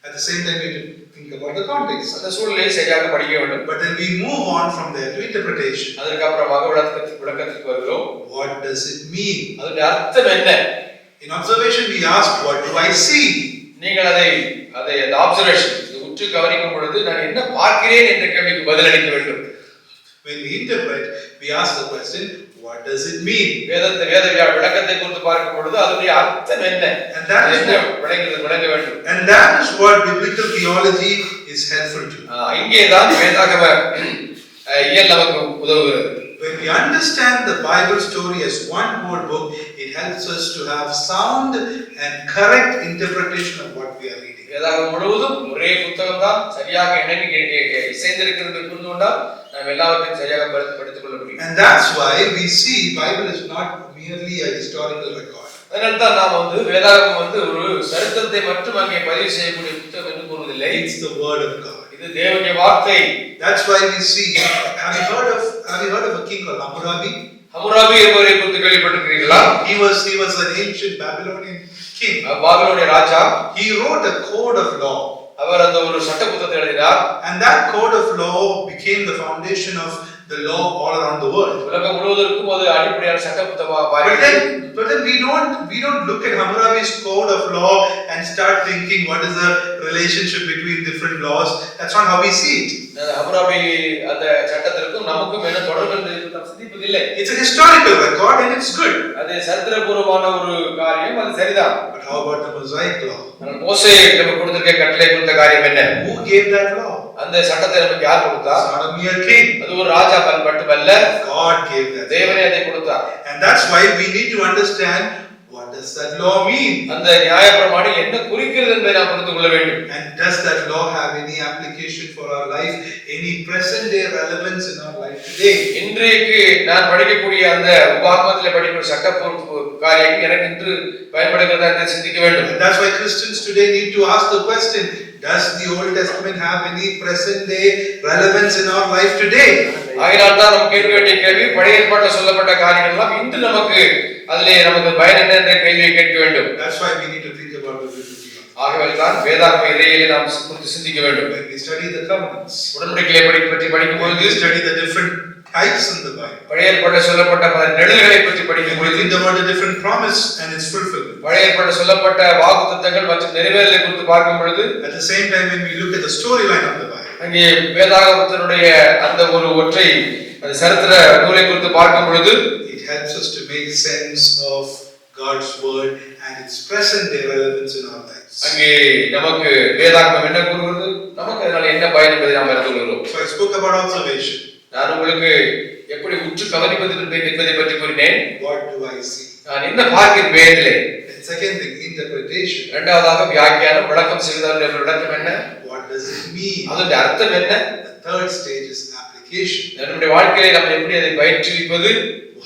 At the same time we have to think about the context. அந்த சூழலை சரியாக படிக்க வேண்டும். But then we move on from there to interpretation. அதற்கு அப்புறமாக விளக்கத்துக்கு வருகிறோம். What does it mean? அதனுடைய அர்த்தம் என்ன? In observation we ask, what do I see? நீங்கள் அதை அந்த அப்சர்வேஷன் உற்று கவனிக்கும் பொழுது நான் என்ன பார்க்கிறேன் என்ற கேள்விக்கு பதிலளிக்க வேண்டும். When we interpret, we ask the question, what does it mean? வேத விளக்கத்தை குறித்து பார்க்கும் பொழுது அதனுடைய அர்த்தம் என்ன? And that is விளங்க வேண்டும். And that is what biblical theology is helpful to. இங்கே தான் வேதாகம இயல் நமக்கு உதவுகிறது. When we understand the Bible story as one whole book, it helps us to have sound and correct interpretation of what we are reading. வேதாகமம் முழுவதும் ஒரே புத்தகம் தான், சரியாக இணைந்து இசைந்திருக்கிறது புரிந்து கொண்டால் நாம் எல்லாவற்றையும் சரியாக படித்துக் கொள்ள முடியும். And that's why we see Bible is not merely a historical record. அதனால தான் நாம் வேதாகமம் ஒரு சரித்திரத்தை மட்டும் அங்கே பதிவு செய்யக்கூடிய புத்தகம் என்று கூறுவதில்லை. It's the word of God. இது தேவனுடைய வார்த்தை. That's why we see, have you heard of a king called Hammurabi? ஹம்முராபி என்பவரை குறித்து கேள்விப்பட்டிருக்கிறீர்களா? He was an ancient Babylonian king. பாபிலோனிய ராஜா. He wrote a code of law. அவர் அந்த ஒரு சட்ட புத்தகத்தை எழுதினார். And that code of law became the foundation of the law all around the world. உலகம் முழுவதற்கும் அது அடிப்படையான சட்ட புத்தகமாக But then we don't look at Hammurabi's code of law and start thinking what is the relationship between different laws. That's not how we see it. ஹம்மூராபி அந்த சட்டத்திற்கும் நமக்கும் என்ன தொடர்பு என்று நாம் சிந்திப்பதில்லை. It's a historical record and it's good. அது சரித்திரபூர்வமான ஒரு காரியம், அது சரிதான். But how about the Mosaic law? மோசே நமக்கு கொடுத்திருக்க கட்டளை கொடுத்த காரியம் என்ன? Who gave that law? அந்த சட்டத்தை நமக்கு யார் கொடுத்தா? It's not a mere king. அது ஒரு ராஜா மட்டுமல்ல, God gave that. தேவனே அதை கொடுத்தார். And that's why we need to understand what does that law mean? அந்த நியாயப்பிரமாணம் என்ன குறிக்கிறது என்பதை நாம் புரிந்து கொள்ள வேண்டும். And does that law have any application for our life, any present day relevance in our life today? இன்றைக்கு நான் படிக்கக்கூடிய அந்த உபாகமத்திலே படிக்கிற சட்ட காரியம் எனக்கு இன்று பயன்படுகிறதா என்று சிந்திக்க வேண்டும். And that's why Christians today need to ask the question, does the Old Testament have any present day relevance in our life today? ஆகையால் தான் நாம் கேட்க வேண்டிய கேள்வி, பழைய ஏற்பாட்டில் சொல்லப்பட்ட காரியங்கள் எல்லாம் இன்று நமக்கு அதிலே நமக்கு பயன் என்ன என்ற கேள்வியை கேட்க வேண்டும். That's why we need to think about the biblical theology. ஆகவே தான் வேதாகம இறையிலே நாம் குறித்து சிந்திக்க வேண்டும். When we study the covenants, உடன்படிக்கையை பற்றி படிக்கும் when பொழுது we study the different types in the Bible, பழைய ஏற்பாட்டில் சொல்லப்பட்ட பல நிழல்களை பற்றி படிக்கும் when we பொழுது, think about the different promise and its fulfillment, பழைய ஏற்பாட்டில் சொல்லப்பட்ட வாக்குத்தத்தங்கள் மற்றும் நிறைவேறலை குறித்து பார்க்கும் பொழுது, at the same time when we look at the storyline of the Bible, அங்கே வேதாகமத்தினுடைய அந்த ஒரு ஒற்றை அந்த சரித்திர நூலை குறித்து பார்க்கும் பொழுது, it helps us to make sense of God's word and its present day relevance in our lives. அங்கே நமக்கு வேதாகமம் என்ன கூறுகிறது, நமக்கு அதனால என்ன பயன் என்பதை நாம் அறிந்து கொள்கிறோம். So I spoke about observation. நான் உங்களுக்கு எப்படி உற்று கவனிப்பது என்பதை பற்றி கூறினேன். What do I see? நான் என்ன பார்க்கிறேன் இதிலே. And second thing, interpretation. இரண்டாவதாக வியாக்கியானம், விளக்கம் செய்வதன் விளக்கம் என்ன, What does it mean? அதனுடைய அர்த்தம் என்ன. The third stage is application. நம்முடைய வாழ்க்கையில நாம் எப்படி அதை பயிற்றுவிப்பது,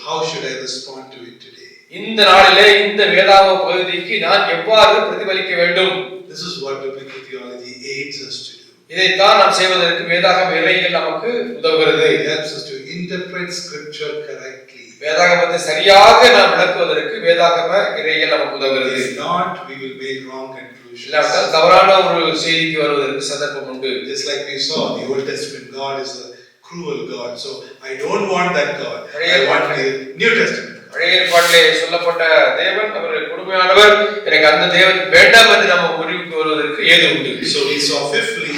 How should I respond to it today? இந்த நாளிலே இந்த வேதாகம பகுதிக்கு நான் எவ்வாறு பிரதிபலிக்க வேண்டும். This is what biblical theology aids us to do. இதைத்தான் நாம் செய்வதற்கு வேதாகம இறையியல் நமக்கு உதவுகிறது. It helps us to interpret scripture correctly. வேதாகமத்தை சரியாக நாம் விளக்குவதற்கு வேதாகம இறையியல் நமக்கு உதவுகிறது. If not, we will make wrong conclusions. இல்லாவிட்டால் தவறான ஒரு செய்திக்கு வருவதற்கு சந்தர்ப்பம் உண்டு. Just like we saw, the Old Testament God is a cruel God. So I don't want that God. I want the New Testament. பழைய ஏற்பாட்டிலே சொல்லப்பட்ட தேவன் அவர் கொடுமையானவர், எனக்கு அந்த தேவன் வேண்டாம் என்று நம்ம முடிவுக்கு வருவதற்கு ஏது உண்டு. So we saw fifthly,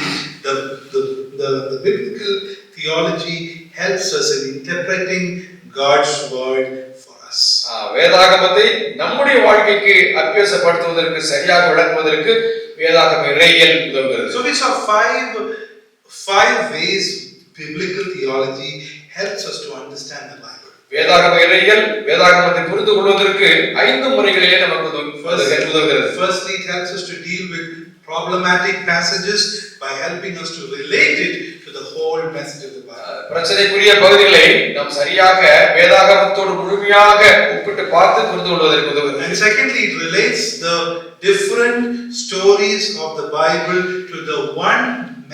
the biblical theology helps us in interpreting God's word for us. வேதாகமத்தை நம்முடைய வாழ்க்கைக்கு அபியாசப்படுத்துவதற்கு, சரியாக விளக்குவதற்கு வேதாகம இறையியல் உதவுகிறது. So we saw five ways biblical theology helps us to understand the Bible. வேதாகம இறையியல் வேதாகமத்தை புரிந்து கொள்வதற்கு 5 முறைகளிலே நமக்கு உதவுகிறது. Firstly, it helps us to deal with problematic passages by helping us to relate it to the whole message of the Bible. பிரச்சனைக்குரிய பகுதிகளை நாம் சரியாக வேதாகமத்தோடு முழுமையாக ஒப்பிட்டு பார்த்து புரிந்து கொள்வதற்கு உதவுகிறது. And secondly, it relates the different stories of the Bible to the one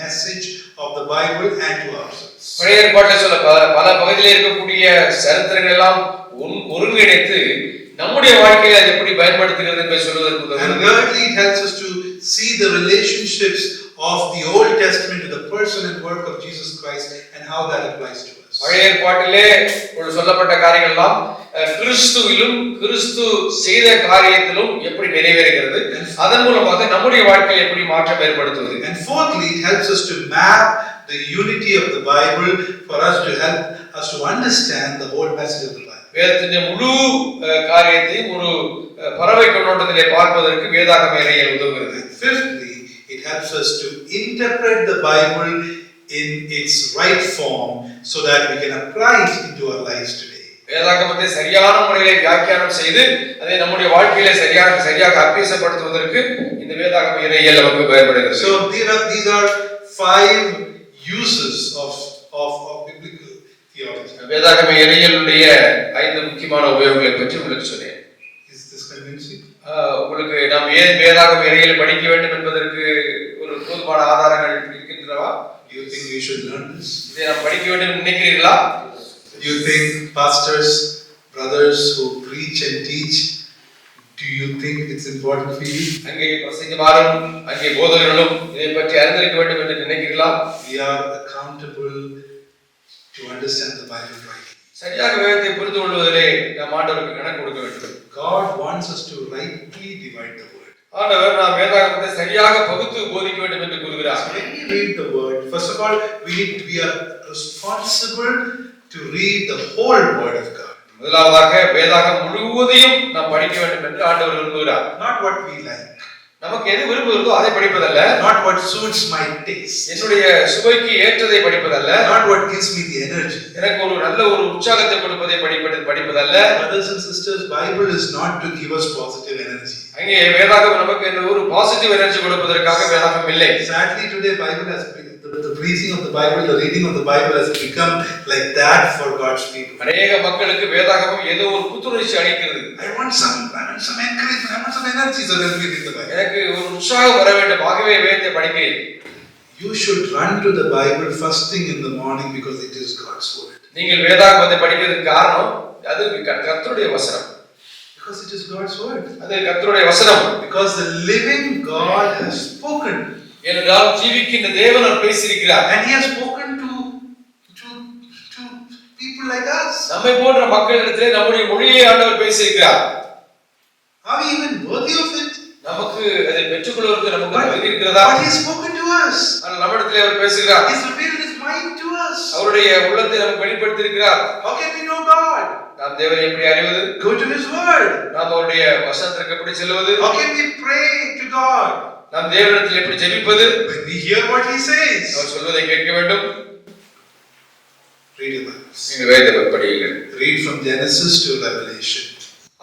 message of the Bible and to ourselves. பழைய ஏற்பாட்டில் சொல்ல பல பகுதியில் இருக்கக்கூடிய சரித்திரங்கள் எல்லாம் ஒருங்கிணைத்து நம்முடைய வாழ்க்கையை அது எப்படி பயன்படுத்துகிறது என்பதை சொல்வதற்கு உதவுகிறது. And thirdly, it helps us to see the relationships of the Old Testament to the person and work of Jesus Christ and how that applies to us. பழைய ஏற்பாட்டிலே சொல்லப்பட்ட காரியங்கள் எல்லாம் கிறிஸ்துவிலும் கிறிஸ்து செய்த காரியத்திலும் எப்படி நிறைவேறுகிறது, அதன் மூலமாக நம்முடைய வாழ்க்கையில் எப்படி மாற்றம் ஏற்படுத்துவது. And fourthly, it helps us to map the unity of the Bible for us to help us to understand the whole message of the Bible. வேதத்தின் முழு காரியத்தையும் ஒரு பறவை கண்ணோட்டத்திலே பார்ப்பதற்கு வேதாகம இறையியல் உதவுகிறது. Fifthly, it helps us to interpret the Bible in its right form so that we can apply it into our lives today. வேதாகமத்தை சரியான முறையிலே வியாக்கியானம் செய்து அதை நம்முடைய வாழ்க்கையிலே சரியாக அபியாசப்படுத்துவதற்கு இந்த வேதாகம இறையியல் நமக்கு பயன்படுகிறது. So these are 5 uses of biblical theology. வேதாகம இறையியலுடைய 5 முக்கியமான உபயோகங்களை பற்றி உங்களுக்கு சொன்னேன். Is this convincing? உங்களுக்கு நாம் ஏன் வேதாகம இறையியலை படிக்க வேண்டும் என்பதற்கு ஒரு போதுமான ஆதாரங்கள் இருக்கின்றனவா? Do you think we should learn this? இதை நாம் படிக்க வேண்டும் என்று நினைக்கிறீர்களா? Do you think pastors, brothers who preach and teach, do you think it's important for you? அங்கே பிரசங்கமாரும் அங்கே போதகர்களும் இதை பற்றி அறிந்திருக்க வேண்டும் என்று நினைக்கிறீர்களா? We are accountable to understand the Bible rightly. சரியாக வேதத்தை புரிந்து கொள்வதிலே நாம் ஆண்டவருக்கு கணக்கு கொடுக்க வேண்டும். God wants us to rightly divide the word. ஆண்டவர் நாம் வேதாகமத்தை சரியாக பகுத்து போதிக்க வேண்டும் என்று கூறுகிறார். So when we read the word, first of all, we are responsible to read the whole word of God. முதலாவதாக வேதாகம் முழுவதையும் நாம் படிக்க வேண்டும் என்று ஆண்டவர் விரும்புகிறார். Not what we like. நமக்கு எது விரும்புகிறதோ அதை படிப்பதல்ல. Not what suits my taste. என்னுடைய சுவைக்கு ஏற்றதை படிப்பதல்ல. Not what gives me the energy. எனக்கு ஒரு நல்ல ஒரு உற்சாகத்தை கொடுப்பதை படிப்பதல்ல. Brothers and sisters, Bible is not to give us positive energy. அங்கே வேதாகம் நமக்கு இந்த ஒரு பாசிட்டிவ் எனர்ஜி கொடுப்பதற்காக வேதாகம் இல்லை. Sadly today Bible has the preaching of the Bible, the reading of the Bible has become like that for God's people. அநேக மக்களுக்கு வேதாகமம் ஏதோ ஒரு புத்துணர்ச்சி அளிக்கிறது. I want some encouragement, I want some energy, so let me read the Bible. எனக்கு ஒரு உற்சாகம் வர வேண்டும், ஆகவே வேதத்தை படிக்கிறேன். You should run to the Bible first thing in the morning because it is God's word. நீங்கள் வேதாகமத்தை படிக்கிறதுக்கு காரணம் அது கர்த்தருடைய வசனம். Because it is God's word. அது கர்த்தருடைய வசனம். Because the living God has spoken. ஏனென்றால் ஜீவிக்கின்ற தேவன் அவர் பேசியிருக்கிறார். And he has spoken to people like us. நம்மை போன்ற மக்களிடத்திலே நம்முடைய மொழியை ஆண்டவர் பேசியிருக்கிறார். Are we even worthy of it? நமக்கு அதை பெற்றுக்கொள்வதற்கு நமக்கு தகுதி இருக்கிறதா? But he has spoken to us. ஆனால் நம்மிடத்திலே அவர் பேசுகிறார். He has revealed his mind to us. அவருடைய உள்ளத்தை நமக்கு வெளிப்படுத்தி இருக்கிறார். How can we know God? நாம் தேவனை எப்படி அறிவது? Go to his word. நாம் அவருடைய வசனத்திற்கு எப்படி செல்வது? How can we pray to God? நாம் தேவனிடத்தில் எப்படி ஜெபிப்பது? When we hear what he says. அவர் சொல்வதை கேட்க வேண்டும். Read your Bibles. நீங்கள் வேதத்தை படியுங்கள். Read from Genesis to Revelation.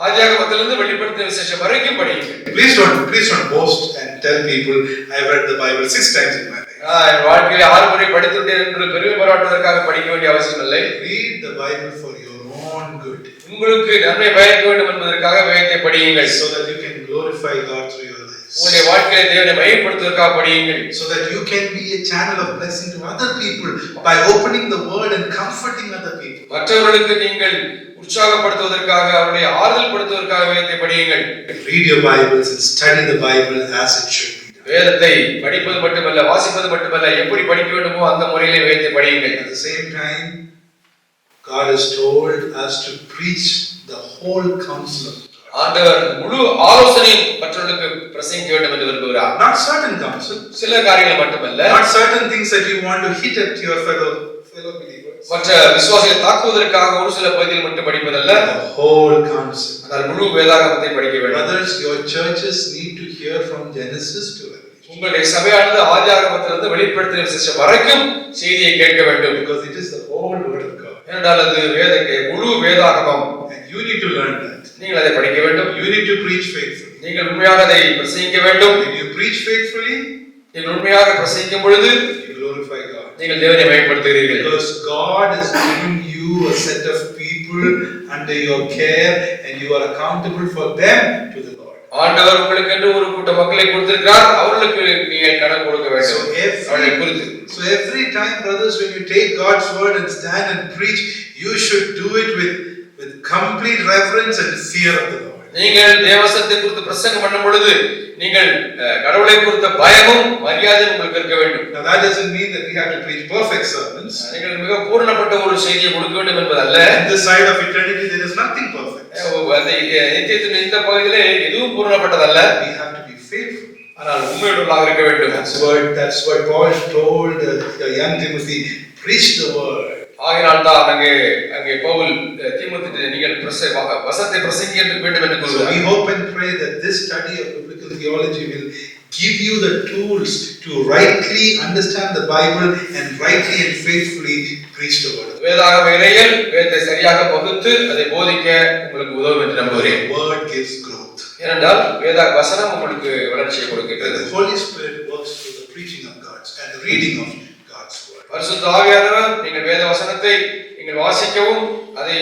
ஆதியாகமத்திலிருந்து வெளிப்படுத்தின விசேஷம் வரைக்கும் படியுங்கள். Please don't boast and tell people I have read the Bible 6 times in my life. என் வாழ்க்கையில 6 முறை படித்துவிட்டேன் என்று பெருமை பாராட்டுவதற்காக படிக்க வேண்டிய அவசியம் இல்லை. Read the Bible for your own good. உங்களுக்கு நன்மை பயக்க வேண்டும் என்பதற்காக வேதத்தை படியுங்கள். So that you can glorify God through your lives. உங்களுடைய வாழ்க்கையில தேவனை மகிமைப்படுத்துவதற்காக படியுங்கள். So that you can be a channel of blessing to other people by opening the word and comforting other people. மற்றவர்களுக்கு நீங்கள் உற்சாகப்படுத்துவதற்காக அவருடைய ஆறுதல் படுத்துவதற்காக வேதத்தை படியுங்கள். Read your Bibles and study the Bible as it should be. வேதத்தை படிப்பது மட்டுமல்ல, வாசிப்பது மட்டுமல்ல, எப்படி படிக்க வேண்டுமோ அந்த முறையிலே வேதத்தை படியுங்கள். At the same time, God has told us to preach the whole counsel of God. ஆண்டவர் முழு ஆலோசனையும் மற்றவர்களுக்கு பிரசங்கிக்க வேண்டும் என்று விரும்புகிறார். Not certain counsel. சில காரியங்கள் மட்டுமல்ல. Not certain things that you want to hit at your fellow believers. மற்ற விசுவாசிகளை தாக்குவதற்காக ஒரு சில பகுதிகள் மட்டும் படிப்பதல்ல. The whole counsel. ஆனால் முழு வேதாகமத்தை படிக்க வேண்டும். Brothers, your churches need to hear from Genesis to Revelation. உங்களுடைய சபையானது ஆதியாகமத்திலிருந்து வெளிப்படுத்தின விசேஷம் வரைக்கும் செய்தியை கேட்க வேண்டும். Because it is the whole word of God. ஏனென்றால் அது முழு வேதாகமம். And you need to learn that. நீங்கள் அதை படிக்க வேண்டும். You need to preach faithfully. நீங்கள் உண்மையாக அதை பிரசங்கிக்க வேண்டும். When you preach faithfully, நீங்கள் உண்மையாக பிரசங்கிக்கும் பொழுது you glorify God. நீங்கள் தேவனை மகிமைப்படுத்துகிறீர்கள். Because God has given you a set of people under your care and you are accountable for them to the Lord. ஆண்டவர் உங்களுக்கு என்று ஒரு கூட்ட மக்களை கொடுத்திருக்கிறார், அவர்களுக்கு நீங்கள் கணக்கு கொடுக்க வேண்டும். அவர்களை குறித்து. So every time, brothers, when you take God's word and stand and preach, you should do it with complete reverence and fear of the Lord. நீங்கள் தேவசத்தை குறித்து பிரசங்கம் பண்ணும் பொழுது நீங்கள் கடவுளை குறித்த பயமும் மரியாதையும் உங்களுக்கு இருக்க வேண்டும். Now that doesn't mean that we have to preach perfect sermons. நீங்கள் மிக பூரணப்பட்ட ஒரு செய்தியை கொடுக்க வேண்டும் என்பதல்ல. In this side of eternity there is nothing perfect. நித்தியத்தின் இந்த பகுதியிலே எதுவும் பூரணப்பட்டதல்ல. We have to be faithful. ஆனால் உண்மையுள்ளவர்களாக இருக்க வேண்டும். That's what Paul told the young Timothy, preach the word. ஆகினால் தான் அங்கே பவுல் தீமோத்தேயுவை நீங்கள் வசனத்தை பிரசங்கிக்க வேண்டும் என்று கூறுகிறார். So we hope and pray that this study of biblical theology will give you the tools to rightly understand the Bible and rightly and faithfully preach the word. வேதாகம இறையில் வேதத்தை சரியாக பகுத்து அதை போதிக்க உங்களுக்கு உதவும் என்று நம்புகிறேன். The word gives growth. ஏனென்றால் வசனம் உங்களுக்கு வளர்ச்சியை கொடுக்கிறது. The Holy Spirit works through the preaching of God's and the reading of God's word. பரிசுத்த ஆவியானவர் நீங்கள் வேத வசனத்தை நீங்கள் வாசிக்கவும் அதை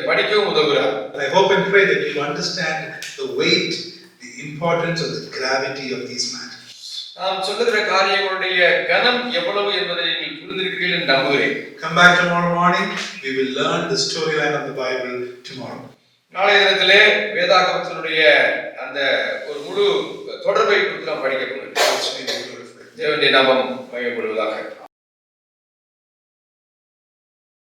படிக்கவும் உதவுகிறார். I hope and pray that you understand the weight, the importance of the gravity of these matters. நாம் சொல்லுகிற காரியங்களுடைய கனம் எவ்வளவு என்பதை நீங்கள் புரிந்திருக்கிறீர்கள் என்று நம்புகிறேன். Come back tomorrow morning. We will learn the storyline of the Bible tomorrow. நாளைய தினத்திலே வேதாகமத்தினுடைய அந்த ஒரு முழு தொடர்பை குறித்து நாம் படிக்க போகிறோம். தேவனுடைய நாமம் மகிமைப்படுவதாக.